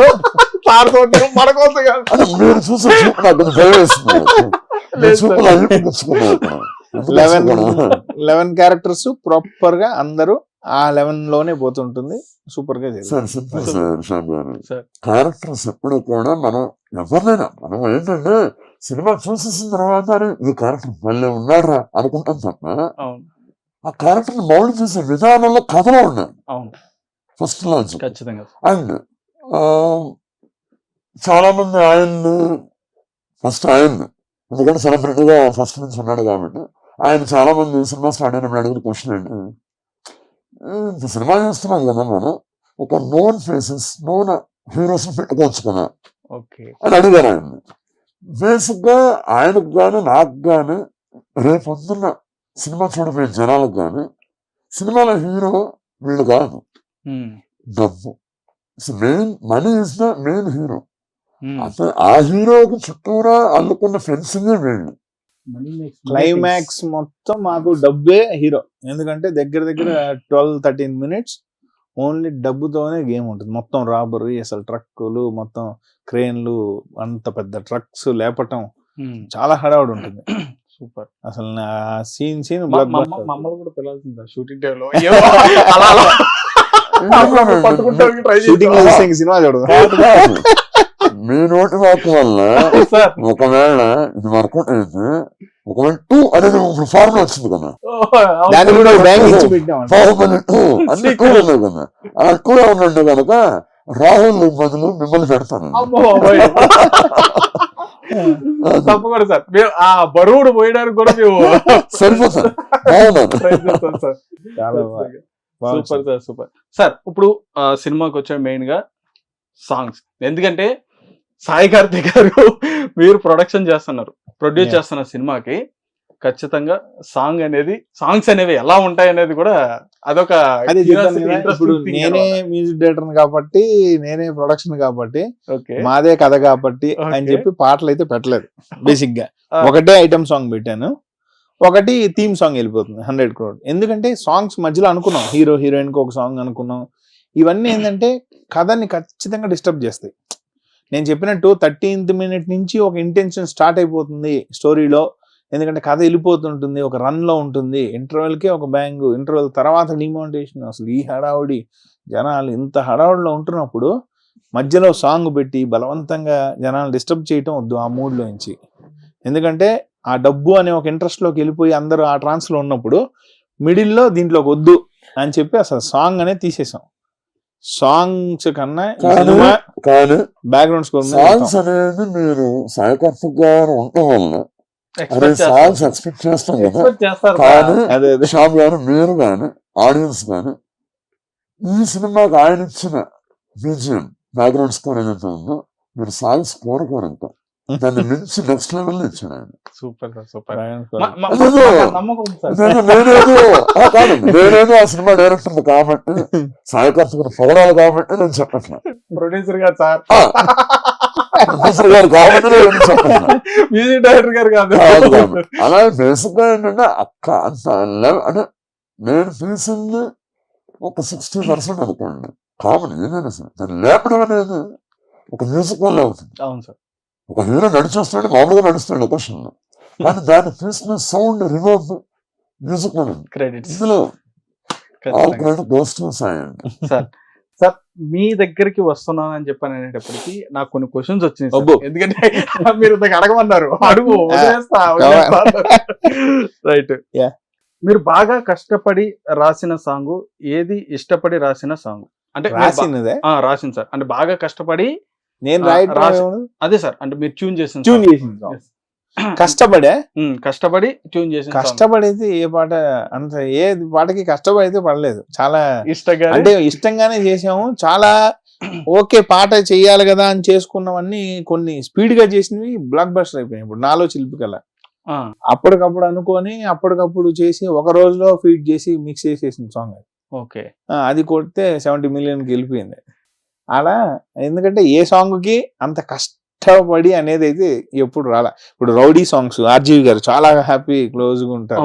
[SPEAKER 3] 11 క్యారెక్టర్స్ ప్రాపర్ గా అందరూ ఆ 11 లోనే పోతుంటుంది. సూపర్ గా
[SPEAKER 4] క్యారెక్టర్స్ ఎప్పుడు కూడా మనం ఎవరినైనా మనం ఏంటంటే సినిమా చూసేసిన తర్వాత ఈ క్యారెక్టర్ మళ్ళీ ఉన్నారా అనుకుంటాం తప్ప ఆ క్యారెక్టర్ మౌల్డ్ చేసే విధానంలో కథలో ఉన్నాను ఫస్ట్ నుంచి. అండ్ చాలా మంది ఆయన్ని ఎందుకంటే సెలబ్రిటీగా ఫస్ట్ నుంచి ఉన్నాడు కాబట్టి ఆయన చాలా మంది సినిమా స్టార్ట్ అయినప్పుడు అడిగిన క్వశ్చన్ ఏంటి, ఇంత సినిమా చేస్తున్నాం కదా మనం, ఒక నోన్ ఫేసెస్ నోన్ హీరోస్ పెట్టుకోవచ్చు కదా అని అడిగారు ఆయన్ని. బేసిక్ గా ఆయనకు గాని నాకు గాని రేపు పొద్దున్న సినిమా చూడబోయే జనాలకు గాని సినిమాలో హీరో వీళ్ళు కాదు, డబ్బు. Main money is the main hero. అసలు ఆ హీరోకి చుట్టూరా అల్లుకున్న ఫెన్సింగ్ వీళ్ళు.
[SPEAKER 3] క్లైమాక్స్ మొత్తం మాకు డబ్బే హీరో. ఎందుకంటే దగ్గర దగ్గర 12-13 minutes ఓన్లీ డబ్బుతోనే గేమ్ ఉంటుంది. మొత్తం రాబరీ, అసలు ట్రక్కులు, మొత్తం క్రేన్లు, అంత పెద్ద ట్రక్స్ లేపటం, చాలా హడావుడి ఉంటుంది.
[SPEAKER 2] సూపర్.
[SPEAKER 3] అసలు సీన్
[SPEAKER 2] మమ్మల్ని కూడా పిలాల్సిందా షూటింగ్ టైంలో
[SPEAKER 3] షూటింగ్ సినిమా చూడదు.
[SPEAKER 4] మీ నోటి వాక్కు వల్ల ఒకవేళ ఇది వర్కౌట్ అయితే, ఒకవేళ 2 అనేది ఫార్ములా వచ్చింది కదా,
[SPEAKER 3] దాన్ని కూడా బ్యాంక్ ఇచ్చి పెట్టాం.
[SPEAKER 4] బాహుబలి 2 అన్ని 2 ఉన్నాయి కదా, అలా 2 ఉండండి కనుక రాహుల్ బదులు మిమ్మల్ని పెడతాను.
[SPEAKER 2] తప్పకుండా సార్, ఆ బరువుడు పోయడానికి కూడా మేము
[SPEAKER 4] సరిపోతాను. బాగున్నాను
[SPEAKER 2] sir. Super sir, super sir. ఇప్పుడు సినిమాకి వచ్చే మెయిన్ గా సాంగ్స్, ఎందుకంటే సాయి కార్తిక్ గారు మీరు ప్రొడక్షన్ చేస్తున్నారు, ప్రొడ్యూస్ చేస్తున్నారు సినిమాకి, ఖచ్చితంగా సాంగ్స్ అనేవి ఎలా ఉంటాయి అనేది కూడా అదొక.
[SPEAKER 3] ఇప్పుడు నేనే మ్యూజిక్ డైరెక్టర్ కాబట్టి, నేనే ప్రొడక్షన్ కాబట్టి, మాదే కథ కాబట్టి అని చెప్పి పాటలు అయితే పెట్టలేదు. బేసిక్ గా ఒకటే ఐటమ్ సాంగ్ పెట్టాను, ఒకటి థీమ్ సాంగ్ వెళ్ళిపోతుంది 100 crore. ఎందుకంటే సాంగ్స్ మధ్యలో అనుకున్నాం, హీరో హీరోయిన్ కి ఒక సాంగ్ అనుకున్నాం. ఇవన్నీ ఏంటంటే కథని ఖచ్చితంగా డిస్టర్బ్ చేస్తాయి. నేను చెప్పినట్టు 13th minute నుంచి ఒక ఇంటెన్షన్ స్టార్ట్ అయిపోతుంది స్టోరీలో. ఎందుకంటే కథ వెళ్ళిపోతుంటుంది, ఒక రన్ లో ఉంటుంది. ఇంటర్వెల్కే ఒక బ్యాంగ్, ఇంటర్వెల్ తర్వాత డిమాంటేషన్. అసలు ఈ హడావుడి, జనాలు ఇంత హడావుడిలో ఉంటున్నప్పుడు మధ్యలో సాంగ్ పెట్టి బలవంతంగా జనాలు డిస్టర్బ్ చేయటం వద్దు ఆ మూడ్లో నుంచి. ఎందుకంటే ఆ డబ్బు అనే ఒక ఇంట్రెస్ట్ లోకి వెళ్ళిపోయి అందరూ ఆ ట్రాన్స్ లో ఉన్నప్పుడు మిడిల్లో దీంట్లోకి వద్దు అని చెప్పి అసలు సాంగ్ అనేది తీసేసాం. సాంగ్స్ కన్నా బ్యాక్గ్రౌండ్ స్కోర్
[SPEAKER 4] సాంగ్స్ అనేది మీరు సాయి కార్తిక్ గారు ఉండటం వల్ల అదే సాంగ్స్ ఎక్స్పెక్ట్ చేస్తాం కదా. కానీ శ్యామ్ గారు, మీరు కానీ, ఆడియన్స్ కానీ ఈ సినిమాకి ఆయన ఇచ్చిన బీజిఎం బ్యాక్గ్రౌండ్ స్కోర్ ఏదైతే ఉందో, మీరు సాంగ్స్ కోరుకోరు, ఇంకా దాన్ని మించి నెక్స్ట్ లెవెల్ ఇచ్చాడు ఆయన.
[SPEAKER 2] Super super.
[SPEAKER 4] నేనేదో ఆ సినిమా డైరెక్టర్ కాబట్టి, సాయి కార్తిక్ పొగడాలి కాబట్టి నేను చెప్పట్లా,
[SPEAKER 2] ప్రొడ్యూసర్ గారు సార్,
[SPEAKER 4] ప్రొడ్యూసర్ గారు కాబట్టి నేను చెప్పట్లా,
[SPEAKER 2] మ్యూజిక్ డైరెక్టర్ గారు కాదు.
[SPEAKER 4] అలా బేసిక్ గా ఏంటంటే అంటే నేను తీసింది ఒక 60% అనుకోండి కామన్. ఏదైనా సరే దాన్ని లేపడం అనేది ఒక మ్యూజిక్ వల్ల అవుతుంది.
[SPEAKER 2] అవును సార్.
[SPEAKER 4] ఒక హీరో నడిచేస్తాడు, మామూలుగా నడుస్తాడు లొకేషన్లో, కానీ దాన్ని తీసుకునే సౌండ్ రివర్బ్ మ్యూజిక్ ఇందులో
[SPEAKER 2] సార్ మీ దగ్గరికి వస్తున్నానని చెప్పాను అనేటప్పటికి నాకు కొన్ని క్వశ్చన్స్ వచ్చినాయి, ఎందుకంటే మీరు అడగమన్నారు. అడుగు, రైట్. మీరు బాగా కష్టపడి రాసిన సాంగ్ ఏది? ఇష్టపడి రాసిన సాంగ్ అంటే రాసింది సార్, అంటే బాగా కష్టపడి
[SPEAKER 3] నేను
[SPEAKER 2] అదే సార్, అంటే మీరు ట్యూన్ చేసిన కష్టపడి ట్యూన్ చేసిన
[SPEAKER 3] కష్టపడేది ఏ పాట అంత, ఏ పాటకి కష్టపడితే పడలేదు. చాలా ఇష్టంగా, అంటే ఇష్టంగానే చేసాము. చాలా ఓకే పాట చెయ్యాలి కదా అని చేసుకున్నవన్నీ కొన్ని స్పీడ్ గా చేసినవి బ్లాక్ బస్టర్ అయిపోయినాయి. ఇప్పుడు నాలో చిలిపికల అప్పటికప్పుడు అనుకొని అప్పటికప్పుడు చేసి ఒక రోజులో ఫీడ్ చేసి మిక్స్ చేసేసిన సాంగ్ అది.
[SPEAKER 2] ఓకే,
[SPEAKER 3] అది కొడితే 70 million వెళ్ళిపోయింది అలా. ఎందుకంటే ఏ సాంగ్ కి అంత కష్టపడి అనేది అయితే ఎప్పుడు రాలా. ఇప్పుడు రౌడీ సాంగ్స్ ఆర్జీవి గారు చాలా హ్యాపీ క్లోజ్గా ఉంటారు.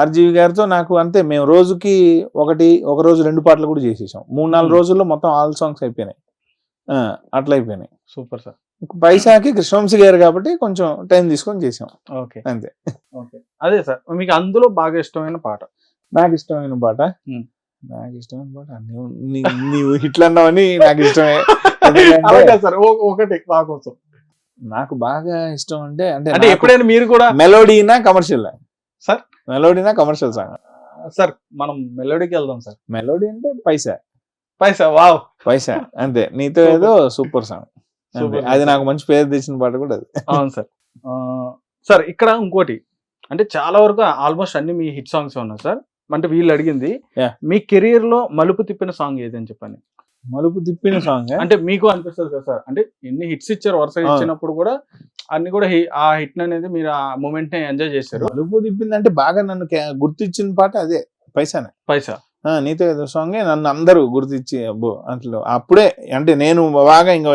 [SPEAKER 3] ఆర్జీవి గారితో నాకు అంతే, మేము రోజుకి ఒక రోజు 2 పాటలు కూడా చేసేసాం. 3-4 రోజుల్లో మొత్తం ఆల్ సాంగ్స్ అయిపోయినాయి, అట్లా అయిపోయినాయి.
[SPEAKER 2] Super sir.
[SPEAKER 3] పైసాకి కృష్ణవంశీ గారు కాబట్టి కొంచెం టైం తీసుకొని చేసాం.
[SPEAKER 2] ఓకే,
[SPEAKER 3] అంతే.
[SPEAKER 2] ఓకే, అదే సార్. మీకు అందులో బాగా ఇష్టమైన పాట?
[SPEAKER 3] నాకు ఇష్టమైన పాట నీవు హిట్లు అన్నావని నాకు ఇష్టమే.
[SPEAKER 2] ఒకటి నా కోసం
[SPEAKER 3] నాకు బాగా ఇష్టం అంటే
[SPEAKER 2] అంటే ఎప్పుడైనా మీరు కూడా
[SPEAKER 3] మెలోడీనా కమర్షియల్
[SPEAKER 2] సార్?
[SPEAKER 3] మెలోడీనా కమర్షియల్ సాంగ్
[SPEAKER 2] సార్? మనం మెలోడీకి వెళ్దాం సార్.
[SPEAKER 3] మెలోడీ అంటే పైసా.
[SPEAKER 2] వావ్,
[SPEAKER 3] పైసా అంతే. నీతో ఏదో సూపర్ సాంగ్, అది నాకు మంచి పేరు తెచ్చిన పాట కూడా అది.
[SPEAKER 2] అవును సార్. సార్ ఇక్కడ ఇంకోటి, అంటే చాలా వరకు ఆల్మోస్ట్ అన్ని మీ హిట్ సాంగ్స్ ఉన్నాయి సార్. అంటే వీళ్ళు అడిగింది మీ కెరీర్ లో మలుపు తిప్పిన సాంగ్ ఏదని చెప్పండి.
[SPEAKER 3] మలుపు తిప్పిన సాంగ్
[SPEAKER 2] అంటే మీకు అనిపిస్తుంది కదా సార్, అంటే ఎన్ని హిట్స్ ఇచ్చారు, వరుస ఇచ్చినప్పుడు కూడా అన్ని కూడా ఆ హిట్ అనేది మీరు ఆ మూమెంట్ ని ఎంజాయ్ చేశారు.
[SPEAKER 3] మలుపు తిప్పింది అంటే బాగా నన్ను గుర్తించిన పాట అదే పైసానే.
[SPEAKER 2] పైసా
[SPEAKER 3] నీతో ఏదో సాంగే నన్ను అందరూ గుర్తించి అబ్బో అసలు అప్పుడే అంటే నేను బాగా ఇంకా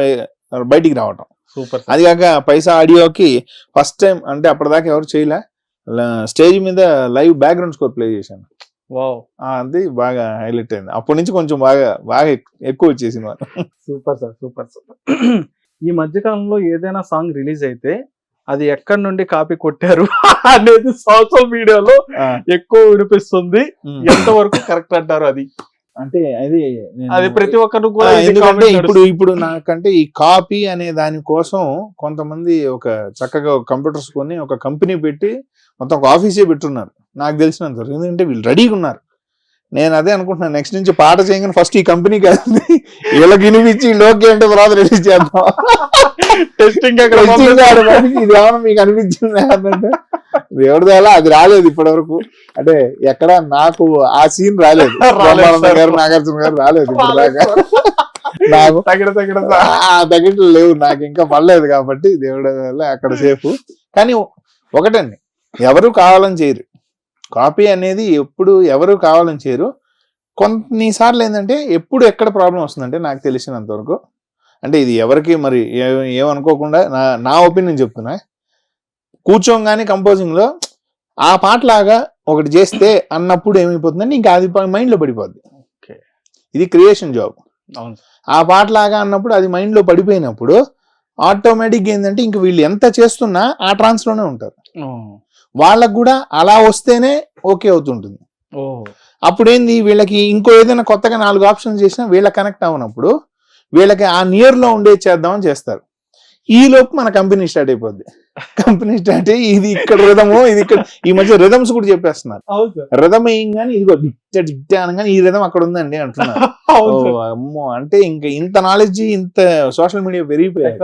[SPEAKER 3] బయటికి రావటం.
[SPEAKER 2] సూపర్.
[SPEAKER 3] అది కాక పైసా ఆడియోకి ఫస్ట్ టైం అంటే అప్పటిదాకా ఎవరు చేయలే, స్టేజ్ మీద లైవ్ బ్యాక్గ్రౌండ్ స్కోర్ ప్లే చేశాను.
[SPEAKER 2] వావ్,
[SPEAKER 3] అది బాగా హైలైట్ అయింది. అప్పటి నుంచి కొంచెం బాగా ఎక్కువ వచ్చేసింది.
[SPEAKER 2] Super sir, super super. ఈ మధ్యకాలంలో ఏదైనా సాంగ్ రిలీజ్ అయితే అది ఎక్కడి నుండి కాపీ కొట్టారు అనేది సోషల్ మీడియాలో ఎక్కువ వినిపిస్తుంది. ఎంతవరకు కరెక్ట్ అంటారు అది?
[SPEAKER 3] అంటే
[SPEAKER 2] అది ప్రతి ఒక్కరు కూడా
[SPEAKER 3] ఎందుకంటే ఇప్పుడు నాకంటే ఈ కాపీ అనే దాని కోసం కొంతమంది ఒక చక్కగా కంప్యూటర్స్ కొని ఒక కంపెనీ పెట్టి మొత్తం ఒక ఆఫీసే పెట్టున్నారు నాకు తెలిసినంత వరకు. ఎందుకంటే వీళ్ళు రెడీగా ఉన్నారు. నేను అదే అనుకుంటున్నాను, నెక్స్ట్ నుంచి పాట చేయగానే ఫస్ట్ ఈ కంపెనీ కాదు వీళ్ళకి వినిపించి లోకి అంటే తర్వాత రిలీజ్ చేద్దాం.
[SPEAKER 2] టెస్టింగ్
[SPEAKER 3] ఇది ఏమన్నా మీకు అనిపించింది అంటే దేవుడి దాలా అది రాలేదు ఇప్పటి వరకు. అంటే ఎక్కడ నాకు ఆ సీన్ రాలేదు, నాగార్జున గారు రాలేదు ఇప్పుడు దాకా. నాకు తగ్గట్లు లేవు, నాకు ఇంకా పడలేదు కాబట్టి దేవుడి వల్ల అక్కడ సేఫ్. కానీ ఒకటండి, ఎవరు కావాలని చేయరు కాపీ అనేది, ఎప్పుడు ఎవరు కావాలని చేయరు. కొన్నిసార్లు ఏంటంటే ఎప్పుడు ఎక్కడ ప్రాబ్లం వస్తుందంటే నాకు తెలిసినంత వరకు, అంటే ఇది ఎవరికి మరి ఏమనుకోకుండా నా ఒపీనియన్ చెప్తున్నా, కూర్చోగానే కంపోజింగ్లో ఆ పాటలాగా ఒకటి చేస్తే అన్నప్పుడు ఏమైపోతుందంటే ఇంకా అది మైండ్లో పడిపోద్ది. ఇది క్రియేషన్ జాబ్. ఆ పాటలాగా అన్నప్పుడు అది మైండ్లో పడిపోయినప్పుడు ఆటోమేటిక్గా ఏంటంటే ఇంక వీళ్ళు ఎంత చేస్తున్నా ఆ ట్రాన్స్లోనే ఉంటారు. వాళ్ళకు కూడా అలా వస్తేనే ఓకే అవుతుంటుంది. అప్పుడేంది వీళ్ళకి ఇంకో ఏదైనా కొత్తగా 4 ఆప్షన్స్ చేసినా వీళ్ళ కనెక్ట్ అవునప్పుడు వీళ్ళకి ఆ నియర్ లో ఉండే చేద్దామని చేస్తారు. ఈ లోపు మన కంపెనీ స్టార్ట్ అయిపోద్ది. కంపెనీ స్టార్ట్ అయ్యి ఇది ఇక్కడ రిధము, ఇది ఇక్కడ. ఈ మధ్య రిధమ్స్ కూడా చెప్పేస్తున్నారు. రిధమ్ వేయంగానే ఇదిగో డిక్టే అనగానే ఈ రిధం అక్కడ ఉందండి అంటున్నారు. అమ్మో, అంటే ఇంకా ఇంత నాలెడ్జ్, ఇంత సోషల్ మీడియా పెరిగిపోయాక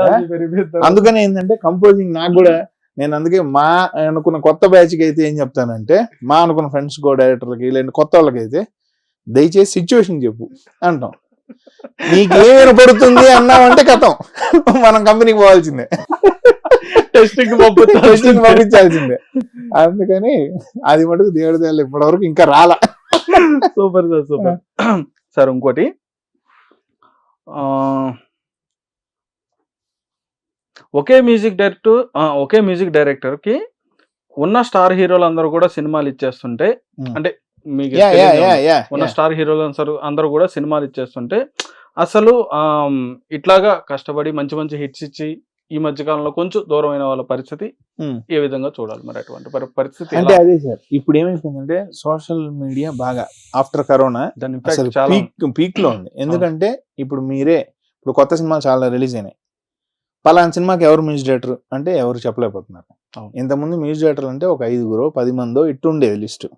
[SPEAKER 3] అందుకనే ఏంటంటే కంపోజింగ్ నాకు కూడా, నేను అందుకే మా అనుకున్న కొత్త బ్యాచ్కి అయితే ఏం చెప్తానంటే, మా అనుకున్న ఫ్రెండ్స్ కో డైరెక్టర్లకి లేదంటే కొత్త వాళ్ళకైతే దయచేసి సిచ్యువేషన్ చెప్పు అంటాం. నీకేమైనా పడుతుంది అన్నామంటే కథం, మనం కంపెనీకి పోవాల్సిందే, టెస్టింగ్ పంపించాల్సిందే. అందుకని అది మటుకు దేవుడి దేవాలి ఇప్పటి వరకు ఇంకా రాలా.
[SPEAKER 2] Super sir, super sir. ఇంకోటి, ఒకే మ్యూజిక్ డైరెక్టర్ కి ఉన్న స్టార్ హీరోలు అందరూ కూడా సినిమాలు ఇచ్చేస్తుంటే, అంటే మీకు ఉన్న స్టార్ హీరోలు అందరూ కూడా సినిమాలు ఇచ్చేస్తుంటే, అసలు ఇట్లాగా కష్టపడి మంచి మంచి హిట్స్ ఇచ్చి ఈ మధ్య కాలంలో కొంచెం దూరమైన వాళ్ళ పరిస్థితి ఏ విధంగా చూడాలి మరి? అటువంటి పరిస్థితి
[SPEAKER 3] అంటే అదే సార్, ఇప్పుడు ఏమైపోయిందంటే సోషల్ మీడియా బాగా ఆఫ్టర్ కరోనా పీక్ లో ఉంది. ఎందుకంటే ఇప్పుడు కొత్త సినిమాలు చాలా రిలీజ్ అయినాయి. పలానా సినిమాకి ఎవరు మ్యూజిక్ డైరెక్టర్ అంటే ఎవరు చెప్పలేకపోతున్నారు. ఇంతకుముందు మ్యూజిక్ డైరెక్టర్లు అంటే ఒక 5 10 మందో ఇట్టు ఉండేది లిస్టు.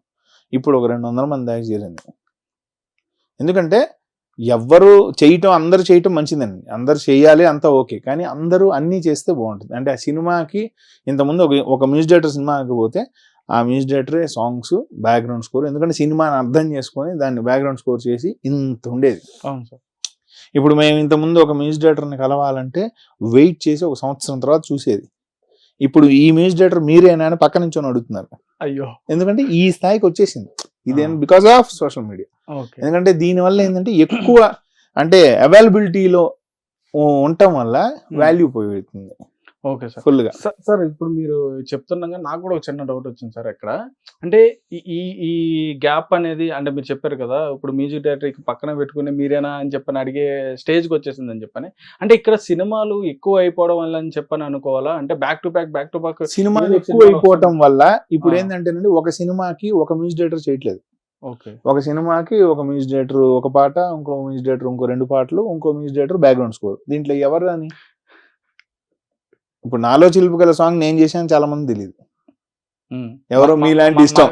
[SPEAKER 3] ఇప్పుడు ఒక 200 మంది దాకా చేరింది. ఎందుకంటే అందరూ చేయటం మంచిదండి, అందరు చేయాలి, అంతా ఓకే. కానీ అందరూ అన్నీ చేస్తే బాగుంటుంది. అంటే ఆ సినిమాకి ఇంతకుముందు ఒక మ్యూజిక్ డైరెక్టర్ సినిమాకి పోతే ఆ మ్యూజిక్ డైరెక్టరే సాంగ్స్, బ్యాక్గ్రౌండ్ స్కోర్, ఎందుకంటే సినిమాని అర్థం చేసుకొని దాన్ని బ్యాక్గ్రౌండ్ స్కోర్ చేసి ఇంత ఉండేది.
[SPEAKER 2] అవును సార్.
[SPEAKER 3] ఇప్పుడు మేము ఇంతకుముందు ఒక మ్యూజిక్ డైరెక్టర్ని కలవాలంటే వెయిట్ చేసి ఒక సంవత్సరం తర్వాత చూసేది. ఇప్పుడు ఈ మ్యూజిక్ డైరెక్టర్ మీరేనా అని పక్క నుంచి అడుగుతున్నారు.
[SPEAKER 2] అయ్యో,
[SPEAKER 3] ఎందుకంటే ఈ స్థాయికి వచ్చేసింది. ఇదేం బికాస్ ఆఫ్ సోషల్ మీడియా. ఎందుకంటే దీనివల్ల ఏంటంటే ఎక్కువ అంటే అవైలబిలిటీలో ఉండటం వల్ల వాల్యూ పోతుంది.
[SPEAKER 2] ఓకే సార్,
[SPEAKER 3] ఫుల్ గా.
[SPEAKER 2] సార్ ఇప్పుడు మీరు చెప్తున్నాగా నాకు కూడా ఒక చిన్న డౌట్ వచ్చింది సార్. ఎక్కడ అంటే ఈ గ్యాప్ అనేది, అంటే మీరు చెప్పారు కదా ఇప్పుడు మ్యూజిక్ డైరెక్టర్ పక్కన పెట్టుకుని మీరేనా అని చెప్పని అడిగే స్టేజ్కి వచ్చేసింది అని చెప్పని, అంటే ఇక్కడ సినిమాలు ఎక్కువ అయిపోవడం వల్ల అని చెప్పని అనుకోవాలా? అంటే బ్యాక్ టు బ్యాక్
[SPEAKER 3] సినిమాలు ఎక్కువ అయిపోవడం వల్ల ఇప్పుడు ఏంటంటే ఒక సినిమాకి ఒక మ్యూజిక్ డైరెక్టర్ చేయట్లేదు. ఒక సినిమాకి ఒక మ్యూజిక్ డైరెక్టర్ ఒక పాట, ఇంకో మ్యూజిక్ డైరెక్టర్ ఇంకో 2 పాటలు, ఇంకో మ్యూజిక్ డైరెక్టర్ బ్యాక్గ్రౌండ్ స్కోర్. దీంట్లో ఎవరు అని ఇప్పుడు నాలో చిలుపు గల సాంగ్ నేను చేశాను చాలా మంది తెలియదు. ఎవరో మీలాంటి ఇష్టం,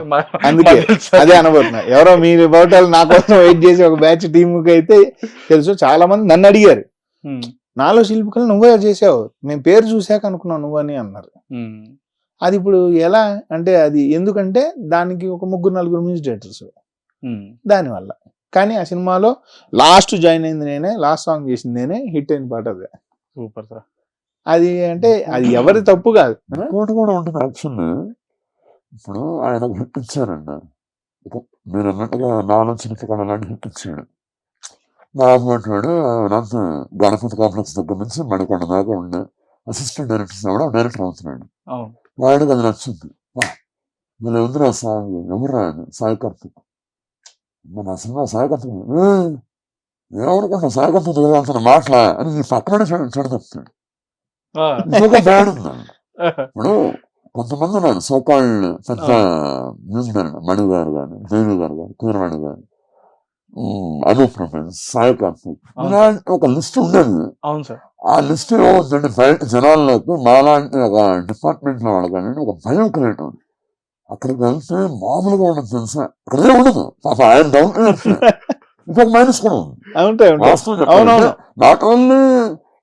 [SPEAKER 3] అందుకే అదే అనబోతున్నా. ఎవరో మీ బోటాలు నా కోసం వెయిట్ చేసి ఒక బ్యాచ్ టీంకి అయితే తెలుసు. చాలా మంది నన్ను అడిగారు, నాలో శిల్పికలు నువ్వే చేసావు, మేము పేరు చూసాక అనుకున్నావు నువ్వని అన్నారు. అది ఇప్పుడు ఎలా అంటే అది ఎందుకంటే దానికి ఒక 3-4 మ్యూజిక్ డైరెక్టర్స్ దానివల్ల. కానీ ఆ సినిమాలో లాస్ట్ జాయిన్ అయింది నేనే, లాస్ట్ సాంగ్ చేసింది నేనే, హిట్ అయిన పాట అదే.
[SPEAKER 2] Super sir.
[SPEAKER 3] అది అంటే అది ఎవరి తప్పు కాదు.
[SPEAKER 4] ఇంకోటి కూడా ఉంటుంది ఆప్షన్. ఇప్పుడు ఆయన గుర్తించారండి, మీరు అన్నట్టుగా నాలో చిన్నపిల్లలు అలాంటి హిట్ ఇచ్చాడు. నాకు అంటాడు నాకు గణపతి కాంప్లెక్స్ దగ్గర నుంచి మణికొండ దాకా ఉండే అసిస్టెంట్ డైరెక్టర్స్ కూడా డైరెక్టర్ అవుతున్నాడు.
[SPEAKER 2] అవును.
[SPEAKER 4] వాడికి అది నచ్చింది. మన ఎవరు ఆ సాంగ్ ఎవరు రాదు సాయి కార్తిక్, మన సినిమా సాయి కార్తిక్ ఏమనుకుంటా సాయి కార్తిక్ అంటున్న మాటలా అని నీ పక్కన చెడతాడు. ఇంకొక బ్యాడ్ ఉందండి. ఇప్పుడు కొంతమంది ఉన్నారు సోకాళ్ళు పెద్ద మ్యూజిక్ డైరెక్టర్, మణి గారు కానీ దేవి గారు కానీ కీరవాణి గారు, అనూప్ రమేష్, సాయి కార్తిక్, ఇలాంటి ఒక లిస్ట్ ఉండేది.
[SPEAKER 2] అవును సార్.
[SPEAKER 4] ఆ లిస్ట్ ఏమవుతుందంటే బయట జనాల్లోకి మాలాంటి ఒక డిపార్ట్మెంట్ లో వాళ్ళకి ఒక భయం క్రియేట్ ఉంది. అక్కడికి వెళ్తే మామూలుగా ఉండదు తెలుసా, అక్కడే ఉండదు. పాప ఆయన డౌన్ ఇంకొక మైనస్ కూడా ఉంది.
[SPEAKER 2] అవునవును.
[SPEAKER 4] నాట్ ఓన్లీ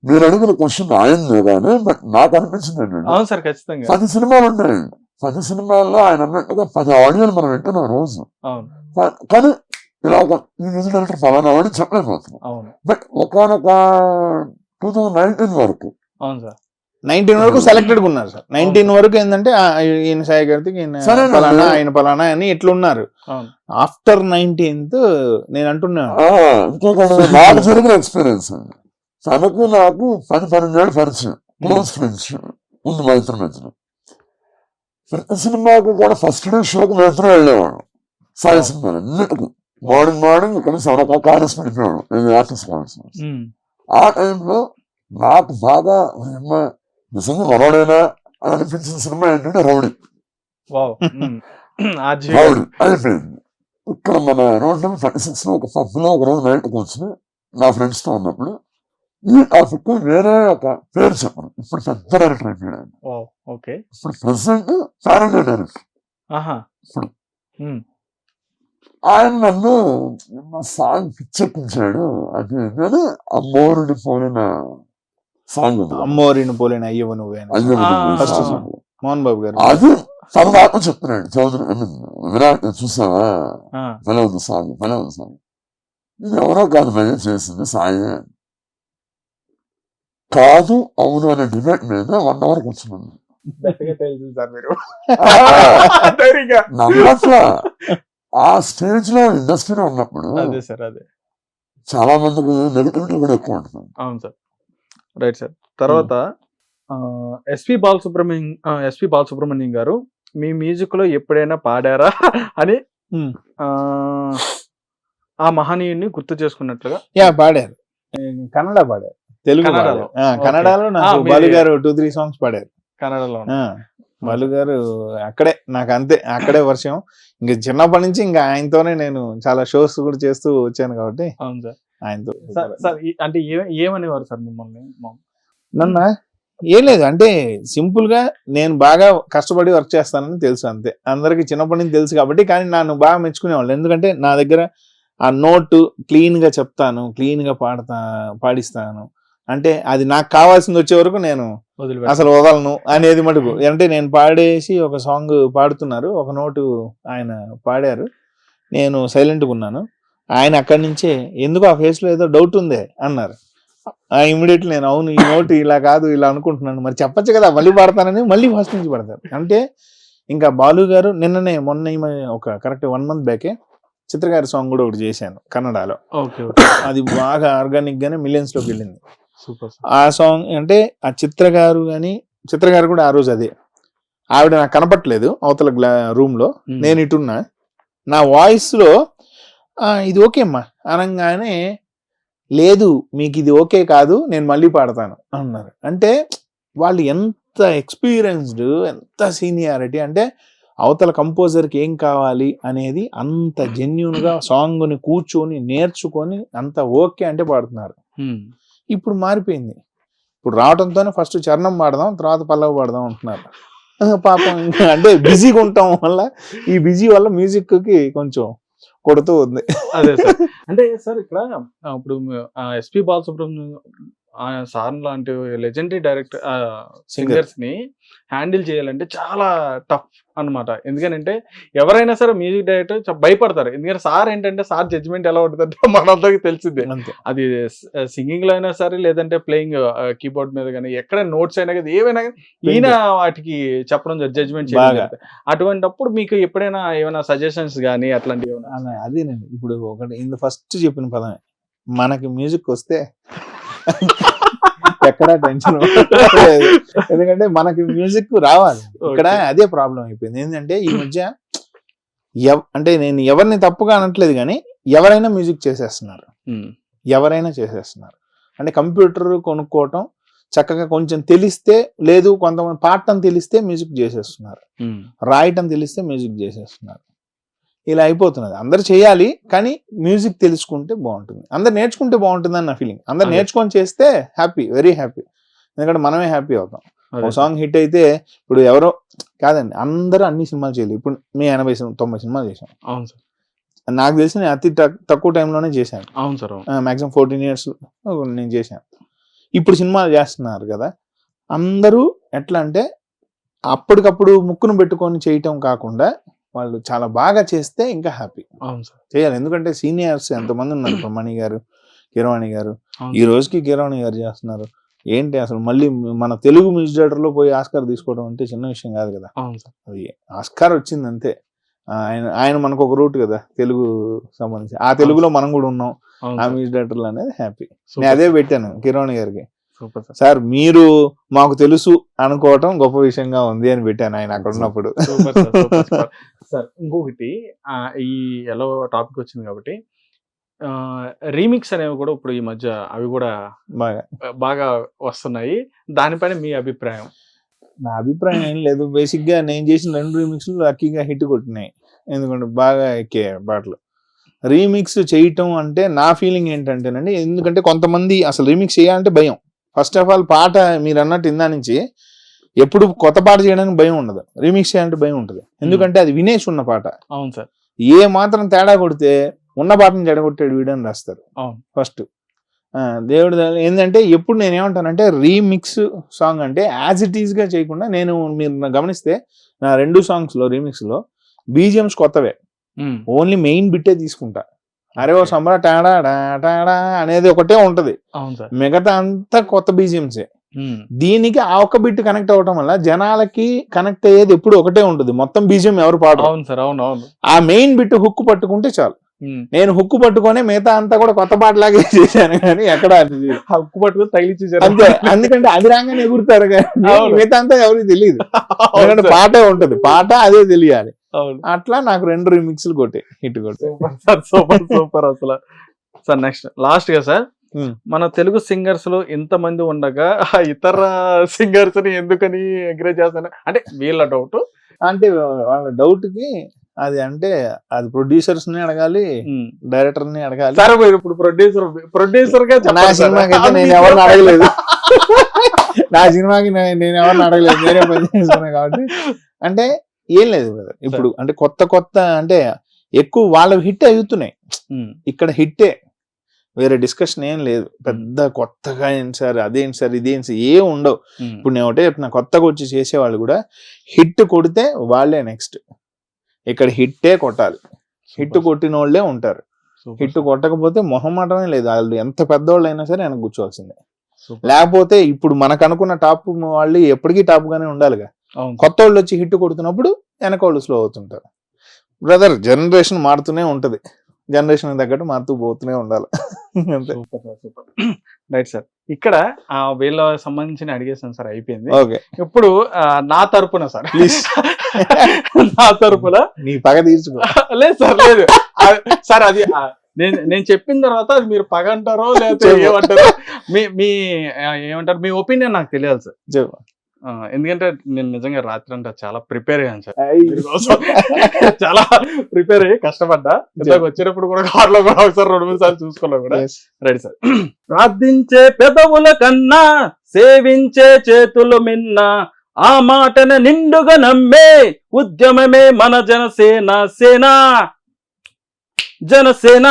[SPEAKER 4] మీరు అడిగిన క్వశ్చన్ ఆయనదే కానీ బట్ నాకు అనిపించింది ఏంటంటే
[SPEAKER 2] అవును సార్, ఖచ్చితంగా
[SPEAKER 4] 10 సినిమాలు ఉన్నాయండి. 10 సినిమాల్లో ఆయన అన్నట్టుగా 10 ఆడియోలు మనం వింటున్నాం రోజు.
[SPEAKER 2] అవును.
[SPEAKER 4] కానీ ఇలా ఈ మ్యూజిక్ డైరెక్టర్ ఫలానా వాడిని చెప్పలేకపోతున్నాం.
[SPEAKER 2] అవును.
[SPEAKER 4] బట్ ఒకనొక 2019 వరకు
[SPEAKER 2] అవును సార్
[SPEAKER 3] 19 వరకు సెలెక్టెడ్ ఉన్నారు సార్. 19 వరకు ఏంటంటే ఈయన సాయి కార్తిక్, ఈయన
[SPEAKER 4] సరే,
[SPEAKER 3] పలానా, ఆయన పలానా అని ఇట్లున్నారు.
[SPEAKER 2] అవును.
[SPEAKER 3] ఆఫ్టర్ 19th నేను అంటున్నాను
[SPEAKER 4] ఇంకొక నాకు జరిగిన ఎక్స్పీరియన్స్ అండి. తనకు నాకు 10-12 ఏళ్ళు పరిచయం, క్లోజ్ ఫ్రెండ్స్ ఉంది మా ఇద్దరి మధ్యలో. ప్రతి సినిమాకు కూడా ఫస్ట్ డే షోకి మేము ఇద్దరం వెళ్ళేవాడు. సాయి సినిమాలు అన్నిటికీ మార్నింగ్ ఇక్కడ 7 o'clock కాలేజ్ పడిపోయాడు నేను ఆర్టిస్ట్ కావాల్సిన. ఆ టైంలో నాకు బాగా నిజంగా మనోడైనా అని అనిపించిన సినిమా ఏంటంటే రౌడీ. రౌడీ అయిపోయింది. ఇక్కడ మన రోడ్ నెంబర్ 36 ఒక పబ్లో ఒక రోజు నైట్కి వచ్చి నా ఫ్రెండ్స్తో ఉన్నప్పుడు ఈ టాపిక్ వేరే ఒక పేరు చెప్పను. ఇప్పుడు పెద్ద డైరెక్టర్ అయిపోయాడు. ఇప్పుడు ప్రెసిడెంట్ ఫ్యారెండే డైరెక్టర్. ఇప్పుడు ఆయన నన్ను సాంగ్ పిచ్చెక్కించాడు. అది కానీ అమ్మోరుని పోలిన సాంగ్ ఉంది,
[SPEAKER 3] అమ్మోరిని పోలేని అయ్యవ నువ్వే, మోహన్ బాబు గారు.
[SPEAKER 4] అది తన దాకా చెప్తున్నాడు చౌదరి విరాట్ చూసావా భలే ఉంది సాంగ్, భలే ఉంది సాంగ్. ఇది ఎవరో కాదు భలే చేసింది సాయి కాదు అవును అనే డిబేట్ మీద 1 hour కూర్చున్నాను. నమ్మట్లా. ఆ స్టేజ్ లో ఇండస్ట్రీలో ఉన్నప్పుడు చాలా మందికి నెగిటివిటీ కూడా ఎక్కువ ఉంటుంది.
[SPEAKER 2] అవును సార్, రైట్ సార్. తర్వాత ఎస్పి బాలసుబ్రహ్మణ్యం గారు మీ మ్యూజిక్ లో ఎప్పుడైనా పాడారా అని ఆ మహనీయుని గుర్తు చేసుకున్నట్లుగా.
[SPEAKER 3] పాడారు, కన్నడ పాడారు, తెలుగు కన్నడలో నాకు బాలు గారు 2-3 సాంగ్స్ పాడారు
[SPEAKER 2] కన్నడలో.
[SPEAKER 3] బాలు గారు అక్కడే నాకు అంతే, అక్కడే వర్షం. ఇంక చిన్నప్పటి నుంచి ఇంకా ఆయనతోనే నేను చాలా షోస్ కూడా చేస్తూ వచ్చాను కాబట్టి.
[SPEAKER 2] అవును సార్.
[SPEAKER 3] ఆయనతో
[SPEAKER 2] సార్ అంటే ఏమనేవారు సార్ మిమ్మల్ని?
[SPEAKER 3] నన్న ఏం లేదు, అంటే సింపుల్ గా నేను బాగా కష్టపడి వర్క్ చేస్తానని తెలుసు అంతే. అందరికి చిన్నప్పటి నుంచి తెలుసు కాబట్టి. కానీ నన్ను బాగా మెచ్చుకునేవాళ్ళు, ఎందుకంటే నా దగ్గర ఆ నోటు క్లీన్ గా చెప్తాను, క్లీన్ గా పాడిస్తాను. అంటే అది నాకు కావాల్సింది వచ్చే వరకు నేను అసలు వదలను అనేది మటుకు. అంటే నేను పాడేసి ఒక సాంగ్ పాడుతున్నారు, ఒక నోటు ఆయన పాడారు, నేను సైలెంట్గా ఉన్నాను. ఆయన అక్కడి నుంచే ఎందుకు ఆ ఫేస్ లో ఏదో డౌట్ ఉందే అన్నారు. ఇమీడియట్లీ నేను అవును ఈ నోటు ఇలా కాదు ఇలా అనుకుంటున్నాను, మరి చెప్పచ్చు కదా మళ్ళీ పాడతానని మళ్ళీ ఫస్ట్ నుంచి పడతారు. అంటే ఇంకా బాలు గారు మొన్న ఒక కరెక్ట్ 1 month బ్యాకే చిత్రగారి సాంగ్ కూడా ఒకటి చేశాను కన్నడలో. అది బాగా ఆర్గానిక్ గానే మిలియన్స్ లోకి వెళ్ళింది. ఆ సాంగ్ అంటే ఆ చిత్రగారు కూడా ఆ రోజు అదే ఆవిడ నాకు కనపట్లేదు అవతల రూమ్ లో, నేను ఇటున్నా, నా వాయిస్ లో ఇది ఓకే అమ్మా అనగానే లేదు మీకు ఇది ఓకే కాదు నేను మళ్ళీ పాడతాను అన్నారు. అంటే వాళ్ళు ఎంత ఎక్స్పీరియన్స్డ్, ఎంత సీనియారిటీ, అంటే అవతల కంపోజర్కి ఏం కావాలి అనేది అంత జెన్యూన్ గా సాంగ్ని కూర్చొని నేర్చుకొని అంత ఓకే అంటే పాడుతున్నారు. ఇప్పుడు మారిపోయింది, ఇప్పుడు రావడంతోనే ఫస్ట్ చరణం పాడదాం తర్వాత పల్లవి పాడదాం అంటున్నారు. పాపం అంటే బిజీగా ఉండటం వల్ల, ఈ బిజీ వల్ల మ్యూజిక్ కి కొంచెం కొడుతూ ఉంది.
[SPEAKER 2] అదే సార్. అంటే సార్ ఇక్కడ ఇప్పుడు ఎస్పి సార్ లాంటి లెజెండరీ డైరెక్టర్ సింగర్స్ ని హ్యాండిల్ చేయాలంటే చాలా టఫ్ అన్నమాట. ఎందుకంటే ఎవరైనా సరే మ్యూజిక్ డైరెక్టర్ భయపడతారు. ఎందుకంటే సార్ ఏంటంటే సార్ జడ్జిమెంట్ ఎలా ఉంటుందంటే మనందరికి తెలిసిందే.
[SPEAKER 3] అంతే.
[SPEAKER 2] అది సింగింగ్ లో అయినా సరే, లేదంటే ప్లేయింగ్ కీబోర్డ్ మీద కానీ, ఎక్కడ నోట్స్ అయినా కదా, ఏవైనా కానీ ఈయన వాటికి చెప్పడం జడ్జిమెంట్ చేయడం. అటువంటిప్పుడు మీకు ఎప్పుడైనా ఏమైనా సజెషన్స్ కానీ అట్లాంటివి ఏమైనా?
[SPEAKER 3] అదేనండి, ఇప్పుడు ఒకటి ఫస్ట్ చెప్పిన పదమే, మనకి మ్యూజిక్ వస్తే ఎక్కడ టెన్షన్ ఎందుకంటే మనకి మ్యూజిక్ రావాలి. ఇక్కడ అదే ప్రాబ్లం అయిపోయింది. ఏంటంటే ఈ మధ్య అంటే నేను ఎవరిని తప్పుగా అనట్లేదు, కానీ ఎవరైనా మ్యూజిక్ చేసేస్తున్నారు. అంటే కంప్యూటర్ కొనుక్కోవటం, చక్కగా కొంచెం తెలిస్తే, లేదు కొంతమంది పాడటం తెలిస్తే మ్యూజిక్ చేసేస్తున్నారు, రాయటం తెలిస్తే మ్యూజిక్ చేసేస్తున్నారు. ఇలా అయిపోతున్నది. అందరు చేయాలి, కానీ మ్యూజిక్ తెలుసుకుంటే బాగుంటుంది, అందరు నేర్చుకుంటే బాగుంటుంది అని నా ఫీలింగ్. అందరు నేర్చుకొని చేస్తే హ్యాపీ, వెరీ హ్యాపీ. ఎందుకంటే మనమే హ్యాపీ అవుతాం. ఒక సాంగ్ హిట్ అయితే, ఇప్పుడు ఎవరో కాదండి, అందరూ అన్ని సినిమాలు చేయాలి. ఇప్పుడు మేము 80-90 సినిమాలు చేసాం.
[SPEAKER 2] అవును సార్.
[SPEAKER 3] నాకు తెలిసి నేను అతి తక్కువ టైంలోనే చేశాను.
[SPEAKER 2] అవును సార్.
[SPEAKER 3] మాక్సిమం 14 years నేను చేశాను. ఇప్పుడు సినిమాలు చేస్తున్నారు కదా, అందరూ ఎట్లా అంటే అప్పటికప్పుడు ముక్కును పెట్టుకొని చేయటం కాకుండా వాళ్ళు చాలా బాగా చేస్తే ఇంకా హ్యాపీ.
[SPEAKER 2] అవును సార్,
[SPEAKER 3] చేయాలి. ఎందుకంటే సీనియర్స్ ఎంతమంది ఉన్నారు. ఇప్పుడు మణి గారు, కీరవాణి గారు, ఈ రోజుకి కీరవాణి గారు చేస్తున్నారు. ఏంటి అసలు మళ్ళీ మన తెలుగు మ్యూజిక్ డైరెక్టర్ లో పోయి ఆస్కార్ తీసుకోవడం అంటే చిన్న విషయం కాదు కదా. అది ఆస్కార్ వచ్చింది అంతే. ఆయన మనకు ఒక రూట్ కదా తెలుగు సంబంధించి. ఆ తెలుగులో మనం కూడా ఉన్నాం ఆ మ్యూజిక్ డైరెక్టర్లు అనేది హ్యాపీ. నేను అదే పెట్టాను కీరవాణి గారికి, సార్ మీరు మాకు తెలుసు అనుకోవటం గొప్ప విషయంగా ఉంది అని పెట్టాను ఆయన అక్కడ ఉన్నప్పుడు.
[SPEAKER 2] సార్ ఇంకొకటి, ఈ ఎలా టాపిక్ వచ్చింది కాబట్టి రీమిక్స్ అనేవి కూడా ఇప్పుడు ఈ మధ్య అవి కూడా బాగా వస్తున్నాయి. దానిపైన మీ అభిప్రాయం?
[SPEAKER 3] నా అభిప్రాయం ఏం లేదు. బేసిక్ గా నేను చేసిన 2 రీమిక్స్లు లక్కీగా హిట్ కొట్టినాయి, ఎందుకంటే బాగా ఎక్కాయి పాటలు. రీమిక్స్ చేయటం అంటే నా ఫీలింగ్ ఏంటంటేనండి, ఎందుకంటే కొంతమంది అసలు రీమిక్స్ చేయాలంటే భయం. ఫస్ట్ ఆఫ్ ఆల్ పాట మీరు అన్నట్టు ఇందా నుంచి ఎప్పుడు కొత్త పాట చేయడానికి భయం ఉండదు, రీమిక్స్ చేయాలంటే భయం ఉంటుంది. ఎందుకంటే అది వినేసి ఉన్న పాట.
[SPEAKER 2] అవును సార్.
[SPEAKER 3] ఏ మాత్రం తేడా కొడితే ఉన్న పాటను జడగొట్టాడు వీడని రాస్తారు ఫస్ట్. దేవుడు ఏంటంటే ఎప్పుడు నేను ఏమంటానంటే, రీమిక్స్ సాంగ్ అంటే యాజ్ ఇట్ ఈస్ గా చేయకుండా, నేను మీరు గమనిస్తే నా 2 songs లో రీమిక్స్ లో బీజిఎంస్ కొత్తవే, ఓన్లీ మెయిన్ బిట్టే తీసుకుంటా. అరే ఓ సంబర టాడా టాడా అనేది ఒకటే ఉంటది, మిగతా అంతా కొత్త బీజిఎంసే. దీనికి ఆ ఒక్క బిట్ కనెక్ట్ అవ్వటం వల్ల జనాలకి కనెక్ట్ అయ్యేది ఎప్పుడు ఒకటే ఉంటుంది, మొత్తం బీజిఎం ఎవరు పాడరు. ఆ మెయిన్ బిట్ హుక్ పట్టుకుంటే చాలు. నేను హుక్కు పట్టుకొని మిగతా అంతా కూడా కొత్త పాటలాగే చేశాను, కానీ ఎక్కడ
[SPEAKER 2] హుక్కు పట్టుకొని తగిలిచ్చేసారు
[SPEAKER 3] అంతే. ఎందుకంటే అది రాగానే ఎగురుతారు కానీ మిగతా అంతా ఎవరికి తెలియదు. ఎందుకంటే పాటే ఉంటది, పాట అదే తెలియాలి. అట్లా నాకు 2 రీమిక్స్లు కొట్టే హిట్ కొట్టే.
[SPEAKER 2] సూపర్ అసలు. సార్ నెక్స్ట్ లాస్ట్ గా సార్, మన తెలుగు సింగర్స్ లో ఇంతమంది ఉండగా ఇతర సింగర్స్ ని ఎందుకని ఎంకరేజ్ చేస్తాను అంటే వీళ్ళ డౌట్.
[SPEAKER 3] అంటే వాళ్ళ డౌట్ కి అది అంటే అది ప్రొడ్యూసర్స్ ని అడగాలి, డైరెక్టర్ ని అడగాలి.
[SPEAKER 2] సరే ఇప్పుడు ప్రొడ్యూసర్ గా
[SPEAKER 3] నా సినిమాకి అయితే నేను ఎవరిని అడగలేదు, నా సినిమాకి నేను ఎవరిని అడగలేదు, నేనే పని చేస్తున్నా కాబట్టి. అంటే ఏం లేదు ఇప్పుడు, అంటే కొత్త అంటే ఎక్కువ వాళ్ళ హిట్ అవుతున్నాయి. ఇక్కడ హిట్టే, వేరే డిస్కషన్ ఏం లేదు. పెద్ద కొత్తగా ఏంటి సార్, అదేంటి సార్, ఇదేంటి సార్, ఏం ఉండవు. ఇప్పుడు నేను ఒకటే చెప్తున్నా, కొత్తగా వచ్చి చేసేవాళ్ళు కూడా హిట్ కొడితే వాళ్ళే నెక్స్ట్. ఇక్కడ హిట్టే కొట్టాలి, హిట్ కొట్టిన వాళ్ళే ఉంటారు. హిట్ కొట్టకపోతే మొహమాటమే లేదు. వాళ్ళు ఎంత పెద్దవాళ్ళు అయినా సరే వెనక కూర్చోవాల్సిందే. లేకపోతే ఇప్పుడు మనకు అనుకున్న టాప్ వాళ్ళు ఎప్పటికీ టాప్ గానే ఉండాలిగా. కొత్త వాళ్ళు వచ్చి హిట్ కొడుతున్నప్పుడు వెనక వాళ్ళు స్లో అవుతుంటారు. బ్రదర్ జనరేషన్ మారుతూనే ఉంటది, జనరేషన్ తగ్గట్టు మారుతూ పోతూనే ఉండాలి.
[SPEAKER 2] Right sir. ఇక్కడ వీళ్ళ సంబంధించిన అడిగేసాను సార్, అయిపోయింది. ఇప్పుడు నా తరపున సార్, ప్లీజ్ నా తరపున
[SPEAKER 3] నీ పగ తీర్చుకో.
[SPEAKER 2] లేదు సార్, లేదు సార్, అది నేను చెప్పిన తర్వాత అది మీరు పగ అంటారో లేకపోతే ఏమంటారో, మీ ఏమంటారు, మీ ఒపీనియన్ నాకు తెలియాలి సార్. ఎందుకంటే నేను నిజంగా రాత్రి అంతా చాలా ప్రిపేర్ అయ్యాను సార్, చాలా ప్రిపేర్ అయ్యి కష్టపడ్డా. ఇందాక వచ్చేటప్పుడు కూడా కార్లో కూడా ఒకసారి 2-3 సార్లు చూసుకున్నా కూడా. Right sir. ప్రార్థించే పెదవుల కన్నా సేవించే చేతులు మిన్న, ఆ మాటన నిండుగా నమ్మే ఉద్యమమే మన జనసేన. సేన జనసేన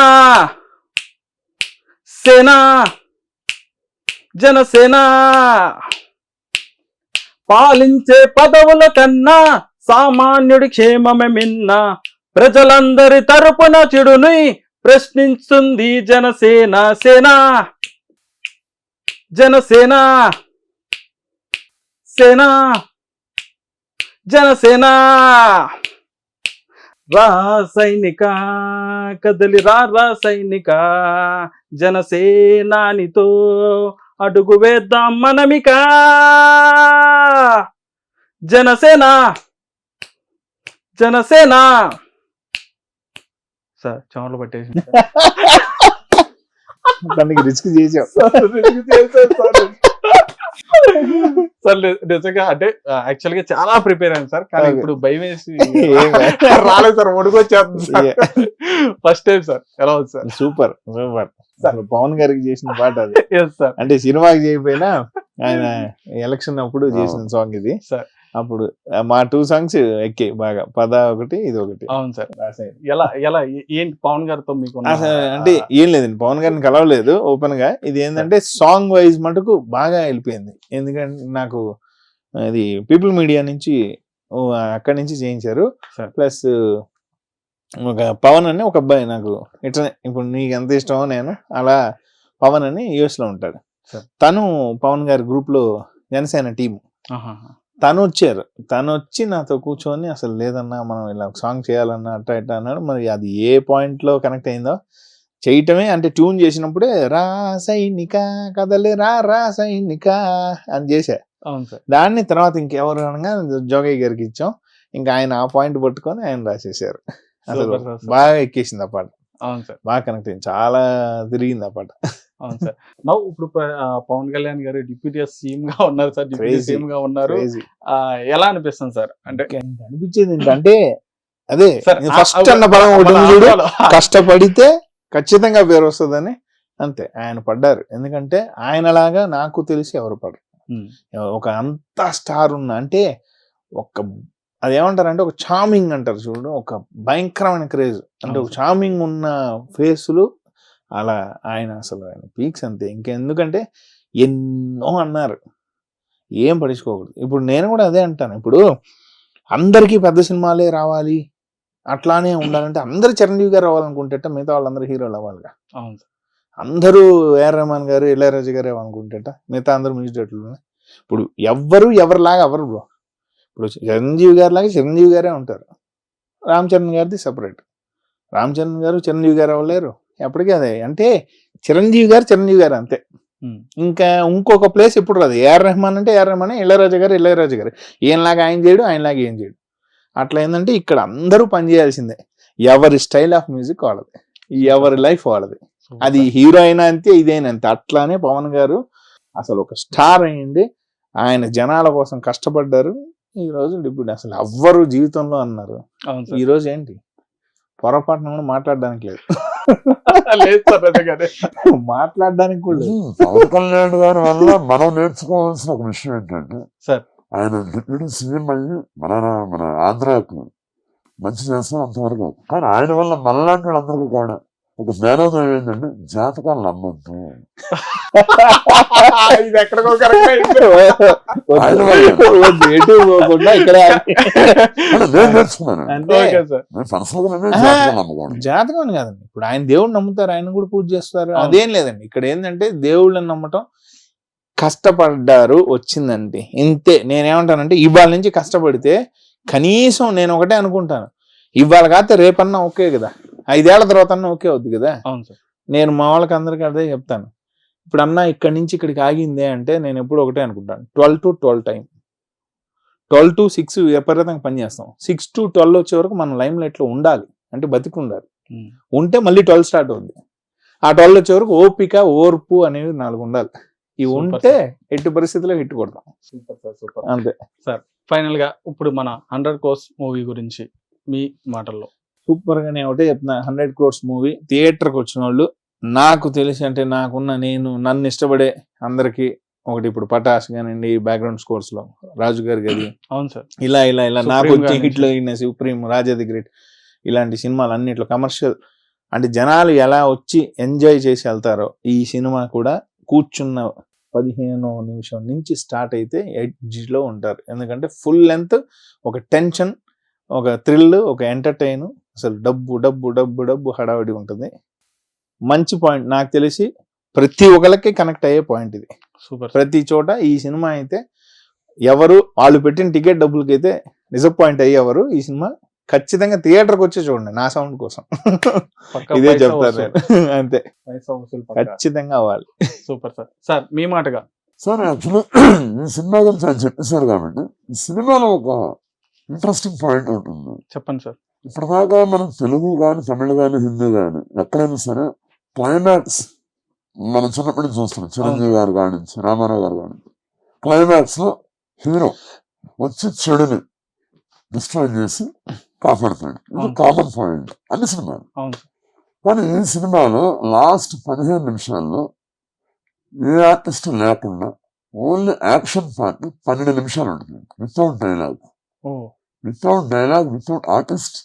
[SPEAKER 2] సేన జనసేన పాలించే పదవుల కన్నా సామాన్యుడి క్షేమమే మిన్న, ప్రజలందరి తరపున చెడుని ప్రశ్నిస్తుంది జనసేన. సేన జనసేన సేన జనసేన. రా సైనిక కదలి రా సైనిక, జనసేనానితో అడుగు వేద్దాం మనమిక. జనసేన జనసేన. సార్ చెమటలు పట్టేసి
[SPEAKER 3] దానికి రిస్క్ చేసావు.
[SPEAKER 2] సార్ నిజంగా అంటే యాక్చువల్ గా చాలా ప్రిపేర్ అయ్యాను సార్, కానీ ఇప్పుడు భయం వేసి రాలేదు సార్, ఒడుకొచ్చేస్తుంది. First time sir. ఎలా ఉంది సార్?
[SPEAKER 3] Super super. పవన్ గారికి చేసిన పాట అది.
[SPEAKER 2] సార్
[SPEAKER 3] అంటే సినిమాకి చేయకపోయినా ఆయన ఎలక్షన్ అప్పుడు చేసిన సాంగ్ ఇది.
[SPEAKER 2] సార్
[SPEAKER 3] అప్పుడు మా 2 సాంగ్స్ ఎక్కాయి బాగా, పద ఒకటి ఇది ఒకటి.
[SPEAKER 2] అవును సార్. ఎలా ఎలా ఏంటి పవన్ గారితో మీకు
[SPEAKER 3] అంటే ఏం లేదండి, పవన్ గారిని కలవలేదు ఓపెన్ గా. ఇది ఏంటంటే సాంగ్ వైజ్ మటుకు బాగా వెళ్ళిపోయింది. ఎందుకంటే నాకు ఇది పీపుల్ మీడియా నుంచి అక్కడి నుంచి చేయించారు. ప్లస్ ఒక పవన్ అని ఒక అబ్బాయి నాకు ఇట్లనే, ఇప్పుడు నీకు ఎంత ఇష్టమో నేను అలా, పవన్ అని యుఎస్ లో ఉంటాడు. తను పవన్ గారి గ్రూప్ లో జనసేన టీము, తను వచ్చారు. తను వచ్చి నాతో కూర్చొని అసలు లేదన్నా మనం ఇలా సాంగ్ చేయాలన్నా అట్లా ఇట్లా అన్నాడు. మరి అది ఏ పాయింట్ లో కనెక్ట్ అయిందో చేయటమే, అంటే ట్యూన్ చేసినప్పుడే రా సైనిక కదలి రా సైనిక అని చేశా. దాన్ని తర్వాత ఇంకెవరు అనగా జోగయ్య గారికి ఇచ్చాం. ఇంకా ఆయన ఆ పాయింట్ పట్టుకొని ఆయన రాసేసారు. అసలు బాగా ఎక్కేసింది ఆ పాట.
[SPEAKER 2] అవును సార్,
[SPEAKER 3] బాగా కనెక్ట్ అయింది, చాలా తిరిగింది ఆ పాట.
[SPEAKER 2] అవును సార్. నవ్వు ఇప్పుడు పవన్ కళ్యాణ్ గారు డిప్యూటీ సీఎం గా ఉన్నారు సార్, డిప్యూటీ సీఎం గా ఉన్నారు. ఎలా అనిపిస్తుంది సార్? అంటే
[SPEAKER 3] అనిపించేది ఏంటంటే అదే ఫస్ట్ అన్న పదం ఒకటి చూడు, కష్టపడితే ఖచ్చితంగా పేరు వస్తుందని. అంతే, ఆయన పడ్డారు. ఎందుకంటే ఆయనలాగా నాకు తెలిసి ఎవరు పడరు. ఒక అంత స్టార్ ఉన్న అంటే ఒక అదేమంటారంటే ఒక చార్మింగ్ అంటారు చూడు, ఒక భయంకరమైన క్రేజ్, అంటే ఒక చార్మింగ్ ఉన్న ఫేసులు అలా ఆయన. అసలు ఆయన పీక్స్ అంతే. ఇంకెందుకంటే ఎన్నో అన్నారు, ఏం పట్టించుకోకూడదు. ఇప్పుడు నేను కూడా అదే అంటాను, ఇప్పుడు అందరికీ పెద్ద సినిమాలే రావాలి అట్లానే ఉండాలంటే అందరు చిరంజీవి గారు అవ్వాలనుకుంటేట మిగతా వాళ్ళందరూ హీరోలు అవ్వాలిగా. అందరూ ఏఆర్ రెహమాన్ గారు ఇళయరాజా గారు అవ్వాలనుకుంటేట మిగతా అందరూ మ్యూజిక్ డైరెక్టర్లు. ఇప్పుడు ఎవ్వరు ఎవరిలాగా అవ్వరు బ్రో. ఇప్పుడు చిరంజీవి గారి లాగా చిరంజీవి గారే ఉంటారు, రామ్ చరణ్ గారిది సెపరేట్. రామ్ చరణ్ గారు చిరంజీవి గారు అవ్వలేరు ఎప్పటికీ. అదే అంటే చిరంజీవి గారు అంతే. ఇంకా ఇంకొక ప్లేస్ ఇప్పుడు రాదు. ఏఆర్ రెహమాన్ అంటే ఏఆర్ రెహమాన్, ఇళయరాజా గారు ఈయనలాగా ఆయన చేయడు, ఆయనలాగా ఏం చేయడు. అట్లా ఏంటంటే ఇక్కడ అందరూ పని చేయాల్సిందే. ఎవరి స్టైల్ ఆఫ్ మ్యూజిక్ వాళ్ళది, ఎవరి లైఫ్ వాళ్ళది. అది హీరో అయినా అంతే, ఇదైనా అంతే. అట్లానే పవన్ గారు అసలు ఒక స్టార్ అయ్యింది, ఆయన జనాల కోసం కష్టపడ్డారు. ఈ రోజు డిప్యూటీ అసలు ఎవ్వరు జీవితంలో అన్నారు. ఈ రోజు ఏంటి పొరపాటున కూడా మాట్లాడడానికి లేదు, మాట్లాడడానికి కూడా లేదు.
[SPEAKER 4] పవన్ కళ్యాణ్ గారి వల్ల మనం నేర్చుకోవాల్సిన ఒక విషయం ఏంటంటే సార్, ఆయన డిప్యూటీ సీఎం అయ్యి మన ఆంధ్రాకు మంచి చేస్తాం అంతవరకు. కానీ ఆయన వల్ల మనలాంటి వాళ్ళందరికీ కూడా ఒక జ్ఞానోదయం ఏంటంటే జాతకాలు నమ్మద్దు.
[SPEAKER 2] ఇది ఎక్కడికో కరెక్ట్
[SPEAKER 4] నేను నేర్చుకున్నాను.
[SPEAKER 3] జాతకం కాదండి, ఇప్పుడు ఆయన దేవుడు నమ్ముతారు, ఆయన కూడా పూజ చేస్తారు, అదేం లేదండి. ఇక్కడ ఏంటంటే దేవుళ్ళని నమ్మటం, కష్టపడ్డారు వచ్చిందంటే ఇంతే. నేనేమంటానంటే ఇవాళ నుంచి కష్టపడితే కనీసం నేను ఒకటే అనుకుంటాను, ఇవాళ కాకపోతే రేపన్నా ఓకే కదా, 5 ఏళ్ల తర్వాత అన్నా ఓకే అవుద్ది కదా. నేను మా వాళ్ళకి అందరికీ అదే చెప్తాను. ఇప్పుడు అన్నా ఇక్కడి నుంచి ఇక్కడికి ఆగిందే అంటే నేను ఎప్పుడు ఒకటే అనుకుంటాను, 12 to 12 టైం, 12 to 6 విపరీతంగా పనిచేస్తాం. 6 to 12 వచ్చే వరకు మనం లైమ్ లైట్ లో ఉండాలి, అంటే బతికి ఉండాలి. ఉంటే మళ్ళీ 12 స్టార్ట్ అవుద్ది. ఆ 12 వచ్చే వరకు ఓపిక ఓర్పు అనేవి 4 ఉండాలి. ఇవి ఉంటే ఎట్టి పరిస్థితుల్లో హిట్ కొడతాం.
[SPEAKER 2] సూపర్
[SPEAKER 3] అంతే
[SPEAKER 2] సార్. ఫైనల్ గా ఇప్పుడు మన 100 crores మూవీ గురించి మీ మాటల్లో.
[SPEAKER 3] సూపర్ గా నేను ఒకటే చెప్తున్నా, 100 crores మూవీ థియేటర్కి వచ్చిన వాళ్ళు నాకు తెలిసి, అంటే నన్ను ఇష్టపడే అందరికి ఒకటి, ఇప్పుడు పటాస్ కానివ్వండి, బ్యాక్గ్రౌండ్ స్కోర్స్ లో రాజు గారి గది,
[SPEAKER 2] అవును సార్,
[SPEAKER 3] ఇలా నాకు వచ్చే హిట్లు అయిన సుప్రీం, రాజా ది గ్రేట్, ఇలాంటి సినిమాలు అన్నిట్లో కమర్షియల్, అంటే జనాలు ఎలా వచ్చి ఎంజాయ్ చేసి వెళ్తారో ఈ సినిమా కూడా కూర్చున్న 15వ నిమిషం నుంచి స్టార్ట్ అయితే ఎడ్జ్లో ఉంటారు. ఎందుకంటే ఫుల్ లెంత్ ఒక టెన్షన్, ఒక థ్రిల్, ఒక ఎంటర్టైన్, అసలు డబ్బు డబ్బు డబ్బు డబ్బు హడావిడి ఉంటుంది. మంచి పాయింట్, నాకు తెలిసి ప్రతి ఒక్కరికి కనెక్ట్ అయ్యే పాయింట్ ఇది.
[SPEAKER 2] సూపర్.
[SPEAKER 3] ప్రతి చోట ఈ సినిమా అయితే ఎవరు వాళ్ళు పెట్టిన టికెట్ డబ్బులకి అయితే డిసప్పాయింట్ అయ్యేవారు ఈ సినిమా ఖచ్చితంగా థియేటర్కి వచ్చి చూడండి, నా సౌండ్ కోసం ఇదే చెప్తారు నేను. అంతే, ఖచ్చితంగా అవ్వాలి.
[SPEAKER 2] Super sir. సార్ మీ మాటగా
[SPEAKER 4] సార్ యాక్చువల్లీ ఈ సినిమా గురించి ఆయన చెప్పేశారు కాబట్టి ఈ సినిమాలో ఒక ఇంట్రెస్టింగ్ పాయింట్ ఉంటుంది.
[SPEAKER 2] చెప్పండి సార్.
[SPEAKER 4] ఇప్పటిదాకా మనం తెలుగు కానీ తమిళ కానీ హిందీ కానీ ఎక్కడైనా సరే క్లైమాక్స్ మనం చిన్నప్పటి నుంచి చూస్తున్నాం. చిరంజీవి గారు కాడి నుంచి రామారావు గారు కాడి నుంచి క్లైమాక్స్ లో హీరో వచ్చి చెడుని డిస్ట్రాయ్ చేసి కాపాడుతాడు. ఇది కామన్ పాయింట్ అన్ని సినిమాలు. కానీ ఈ సినిమాలో లాస్ట్ 15 నిమిషాల్లో ఏ ఆర్టిస్ట్ లేకుండా ఓన్లీ యాక్షన్ పార్ట్ 12 నిమిషాలు ఉంటుంది. వితౌట్ డైలాగ్, వితౌట్ ఆర్టిస్ట్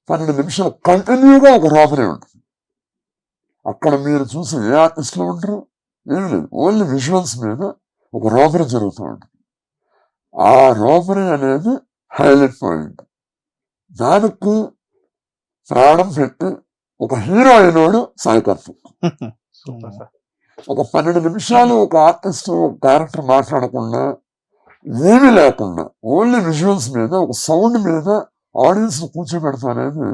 [SPEAKER 4] 12 నిమిషాలు కంటిన్యూగా ఒక రాబరీ ఉంటుంది. అక్కడ మీరు చూసి ఏ ఆర్టిస్ట్లో ఉంటారు ఏమి లేదు, ఓన్లీ విజువల్స్ మీద ఒక రాబరీ జరుగుతూ ఉంటుంది. ఆ రాబరీ అనేది హైలైట్ పాయింట్. దానికి ప్రాణం పెట్టి ఒక హీరో అయినోడు సాయి కార్తిక్. ఒక 12 నిమిషాలు ఒక ఆర్టిస్ట్ ఒక క్యారెక్టర్ మాట్లాడకుండా ఏమీ లేకుండా ఓన్లీ విజువల్స్ మీద ఒక సౌండ్ మీద ఆడియన్స్ కూర్చోబెడతానేది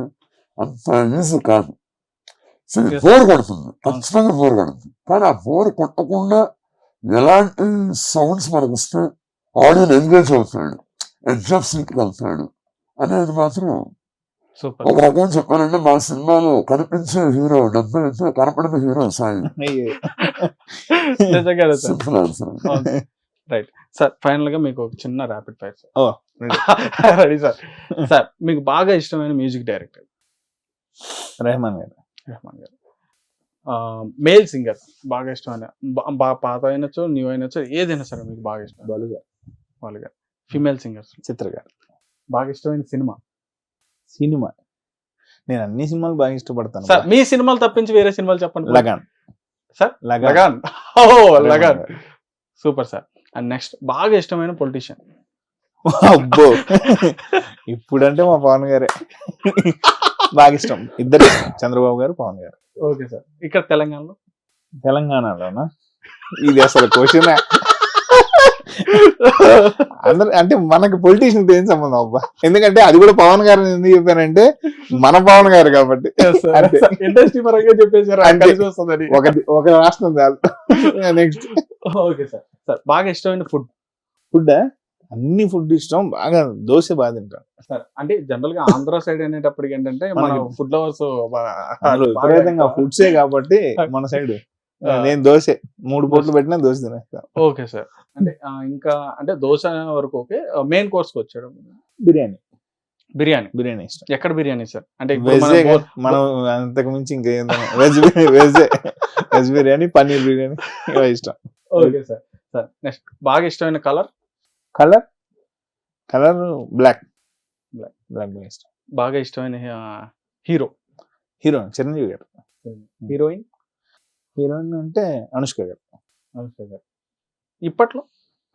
[SPEAKER 4] అంత ఈజీ కాదు. బోర్ కొడుతుంది, ఖచ్చితంగా బోర్ కొడుతుంది. కానీ ఆ బోర్ కొట్టకుండా ఎలాంటి సౌండ్స్ మనకు వస్తే ఆడియన్స్ ఎంగేజ్ అవుతాడు, ఎడ్జ్ ఆఫ్ సీట్కి వెళ్తాడు అనేది మాత్రం ఒక రకం చెప్పాలంటే మా సినిమాలో కనిపించే హీరో 70 అయితే కనపడిన hero Sai. Simple answer.
[SPEAKER 2] Right sir. Final గా మీకు ఒక చిన్న rapid fire sir. Ready sir. Sir మీకు బాగా ఇష్టమైన మ్యూజిక్ డైరెక్టర్?
[SPEAKER 3] రెహమాన్ గారు.
[SPEAKER 2] మేల్ సింగర్ బాగా ఇష్టమైన, పాత అయినచ్చు న్యూ అయినచ్చు ఏదైనా సరే మీకు బాగా ఇష్టం? బాలు గారు. Female singers? చిత్ర గారు. బాగా ఇష్టమైన సినిమా?
[SPEAKER 3] నేను అన్ని సినిమాలు బాగా ఇష్టపడతాను
[SPEAKER 2] సార్. మీ సినిమాలు తప్పించి వేరే సినిమాలు చెప్పండి.
[SPEAKER 3] Lagaan
[SPEAKER 2] sir. Lagaan. Lagaan. Super sir. And next బాగా ఇష్టమైన పొలిటీషియన్?
[SPEAKER 3] అబ్బో, ఇప్పుడంటే మా పవన్ గారే బాగా ఇష్టం. ఇద్దరు చంద్రబాబు గారు, పవన్ గారు.
[SPEAKER 2] Okay sir. ఇక్కడ
[SPEAKER 3] తెలంగాణలోనా? ఇది అసలు క్వశ్చన్. అందరు అంటే మనకి పొలిటీషియన్ ఏం సంబంధం అబ్బా, ఎందుకంటే అది కూడా పవన్ గారు ఎందుకు చెప్పానంటే మన పవన్ గారు కాబట్టి.
[SPEAKER 2] ఇండస్ట్రీ పరంగా చెప్పేసారు.
[SPEAKER 3] ఒక రాష్ట్రం చాలు. నెక్స్ట్.
[SPEAKER 2] Okay sir. సార్ బాగా ఇష్టమైన ఫుడ్?
[SPEAKER 3] అన్ని ఫుడ్ ఇష్టం, బాగా దోశ బాగా తింటాం
[SPEAKER 2] సార్. అంటే జనరల్ గా ఆంధ్ర సైడ్ అనేటప్పటికి ఏంటంటే మన ఫుడ్ లవర్స్
[SPEAKER 3] విపరీతంగా ఫుడ్సే కాబట్టి మన సైడ్ నేను దోశ 3 పూటలు పెట్టినా దోశ తినేస్తాను.
[SPEAKER 2] Okay sir. అంటే ఇంకా అంటే దోశ వరకు ఓకే. మెయిన్ కోర్స్ కి వచ్చాడు బిర్యానీ ఇష్టం. ఎక్కడ బిర్యానీ సార్? అంటే
[SPEAKER 3] మనం అంతకు మించి ఇంకేందా వెజ్ బిర్యానీ, పన్నీర్ బిర్యానీ ఇష్టం.
[SPEAKER 2] Okay sir. సార్ నెక్స్ట్ బాగా ఇష్టమైన కలర్?
[SPEAKER 3] బ్లాక్ ఇష్టం.
[SPEAKER 2] బాగా ఇష్టమైన హీరో?
[SPEAKER 3] చిరంజీవి గారు. హీరోయిన్ అంటే అనుష్క గారు.
[SPEAKER 2] ఇప్పట్లో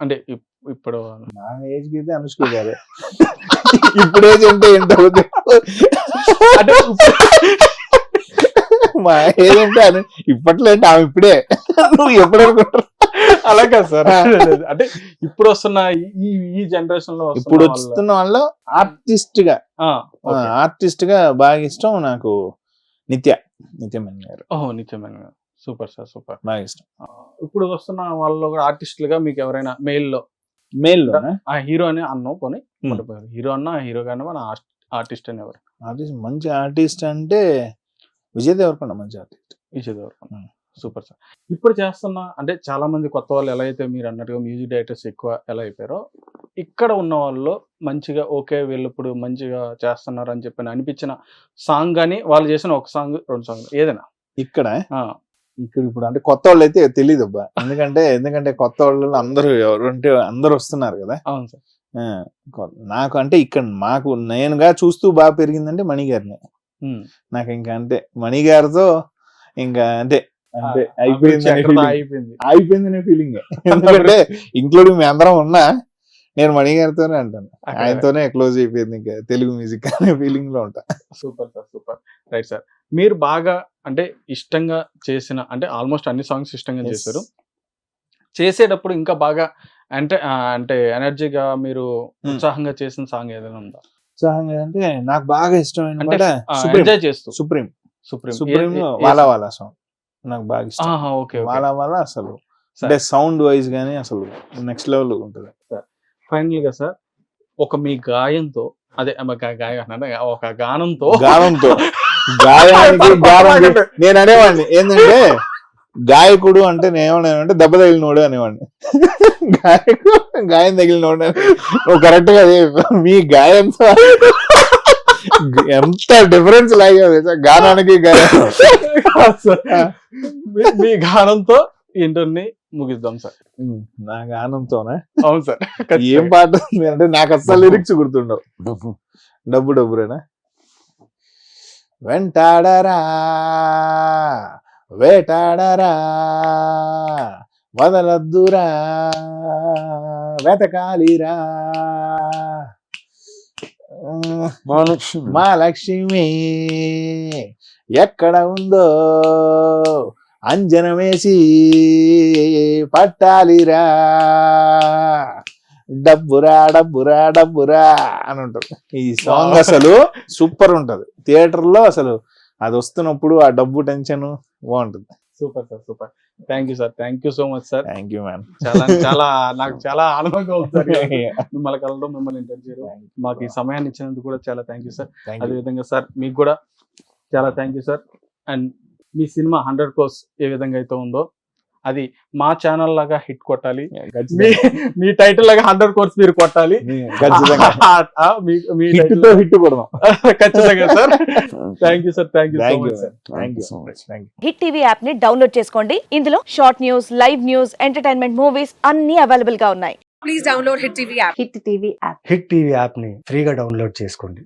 [SPEAKER 2] అంటే ఇప్పుడు
[SPEAKER 3] నా ఏజ్ కి అయితే అనుష్క గారే. ఇప్పుడు ఏజ్ అంటే ఎంత అవుతుంది? మా ఏజ్ అంటే ఇప్పట్లో అంటే ఆమె ఇప్పుడే. నువ్వు ఎప్పుడు అనుకుంటారు?
[SPEAKER 2] అలాగే సార్. అంటే ఇప్పుడు వస్తున్న ఈ జనరేషన్ లో
[SPEAKER 3] ఇప్పుడు వస్తున్న వాళ్ళు ఆర్టిస్ట్ గా బాగా ఇష్టం నాకు నిత్యమేనన్ గారు.
[SPEAKER 2] నిత్యమేనన్ గారు. Super sir. సూపర్.
[SPEAKER 3] బాగా ఇష్టం.
[SPEAKER 2] ఇప్పుడు వస్తున్న వాళ్ళు కూడా ఆర్టిస్టులుగా మీకు ఎవరైనా మెయిల్ లో హీరో అని అన్నావు పోనీ, హీరో అన్నా హీరో గానే మన ఆర్టిస్ట్ అని ఎవరు?
[SPEAKER 3] మంచి ఆర్టిస్ట్ అంటే విజయ్ దేవరకొండ. మంచి artist
[SPEAKER 2] Vijay Deverakonda. Super sir. ఇప్పుడు చేస్తున్న అంటే చాలా మంది కొత్త వాళ్ళు ఎలా అయితే మీరు అన్నట్టుగా మ్యూజిక్ డైరెక్టర్స్ ఎక్కువ ఎలా అయిపోయారో, ఇక్కడ ఉన్న వాళ్ళు మంచిగా ఓకే వీళ్ళు ఇప్పుడు మంచిగా చేస్తున్నారు అని చెప్పి అనిపించిన సాంగ్ కానీ వాళ్ళు చేసిన ఒక సాంగ్ 2 సాంగ్ ఏదైనా
[SPEAKER 3] ఇక్కడ ఇప్పుడు అంటే కొత్త వాళ్ళు అయితే తెలియదు అబ్బా. ఎందుకంటే కొత్త వాళ్ళు అందరూ ఎవరంటే అందరు వస్తున్నారు కదా.
[SPEAKER 2] అవును సార్.
[SPEAKER 3] నాకు అంటే ఇక్కడ మాకు నేనుగా చూస్తూ బాగా పెరిగిందంటే మణి గారిని. నాకు ఇంకా అంటే మణి గారితో ఇంకా అంటే అంటే
[SPEAKER 2] అభిరుచి
[SPEAKER 3] అయిపోయిందనే
[SPEAKER 2] ఎక్కడితో
[SPEAKER 3] ఫీలింగ్
[SPEAKER 2] అయిపోయింది.
[SPEAKER 3] ఫీలింగ్ ఎందుకంటే ఇంక్లూడింగ్ మీ అందరం ఉన్నా నేను మణి గారితోనే అంటాను, ఆయనతోనే క్లోజ్ అయిపోయింది ఇంకా తెలుగు మ్యూజిక్ అనే ఫీలింగ్ లో ఉంటా.
[SPEAKER 2] Super sir, super. Right sir, మీరు బాగా అంటే ఇష్టంగా చేసిన అంటే ఆల్మోస్ట్ అన్ని సాంగ్స్ ఇష్టంగా
[SPEAKER 3] Yes.
[SPEAKER 2] చేశారు. చేసేటప్పుడు ఇంకా బాగా అంటే అంటే ఎనర్జీగా మీరు ఉత్సాహంగా చేసిన సాంగ్ ఏదైనా ఉందా?
[SPEAKER 3] ఉత్సాహంగా అంటే నాకు బాగా ఇష్టమైన
[SPEAKER 2] అంటే
[SPEAKER 3] పాట
[SPEAKER 2] ఎంజాయ్ చేస్తూ
[SPEAKER 3] సుప్రీం
[SPEAKER 2] సుప్రీం
[SPEAKER 3] సుప్రీం లో వాలా వాలా సాంగ్ నాకు బాగా ఇష్టం.
[SPEAKER 2] ఓకే.
[SPEAKER 3] వాలా వాలా అసలు
[SPEAKER 2] Sir.
[SPEAKER 3] అంటే సౌండ్ వైజ్ గానీ అసలు నెక్స్ట్ లెవెల్ ఉంటుంది.
[SPEAKER 2] ఫైనల్ గా సార్, ఒక మీ గాయంతో అదే ఒక గానంతో
[SPEAKER 3] గానంతో గాయానికి గానం నేను అనేవాడిని ఏంటంటే గాయకుడు అంటే నేనేమన్నానంటే దెబ్బ తగిలినోడు అనేవాడిని. గాయం తగిలినోడు నువ్వు కరెక్ట్ గా అదే మీ గాయంతో ఎంత డిఫరెన్స్ లాగే గానానికి గాయం.
[SPEAKER 2] మీ గానంతో ఇంటర్ని ముగిద్దాం సార్.
[SPEAKER 3] నా గానంతోనే
[SPEAKER 2] అవును సార్.
[SPEAKER 3] ఏం పాట ఉంది అంటే నాకు అస్సలు లిరిక్స్ గుర్తుండవు. డబ్బు డబ్బురేనా వెంటాడరా వేటాడరా వదలద్దురా వెతకాలిరా మా లక్ష్మి ఎక్కడ ఉందో అంజనమేసి పట్టాలిరా డబ్బురా డబ్బురా డబ్బురా అని ఉంటారు. ఈ సాంగ్ అసలు సూపర్ ఉంటది. థియేటర్ లో అసలు అది వస్తున్నప్పుడు ఆ డబ్బు టెన్షన్ బాగుంటుంది.
[SPEAKER 2] Super sir, super. Thank you sir, thank you so much sir.
[SPEAKER 3] Thank you ma'am.
[SPEAKER 2] చాలా చాలా నాకు చాలా ఆనందంగా ఉంది సార్ మిమ్మల్ని కలవడం, మిమ్మల్ని ఇంటర్వ్యూ చేయడం. మాకు ఈ సమయాన్ని ఇచ్చినందుకు కూడా చాలా థ్యాంక్ యూ సార్. అదేవిధంగా సార్ మీకు కూడా చాలా thank you sir. And me cinema 100 crores ఏ విధంగా అయితే ఉందో అది మా ఛానల్ లాగా హిట్ కొట్టాలి. మీ టైటిల్ లాగా 100 crores మీరు కొట్టాలి. మీ
[SPEAKER 3] హిట్ కొడదాం
[SPEAKER 2] ఖచ్చితంగా sir. Thank you sir, thank you so much sir.
[SPEAKER 3] Thank you so much.
[SPEAKER 6] Hit TV app ని డౌన్లోడ్ చేసుకోండి. ఇందులో short news, live news, entertainment movies అన్ని అవైలబుల్ గా ఉన్నాయి.
[SPEAKER 7] Please download Hit TV app.
[SPEAKER 6] Hit TV app.
[SPEAKER 8] Hit TV యాప్ని ఫ్రీగా డౌన్లోడ్ చేసుకోండి.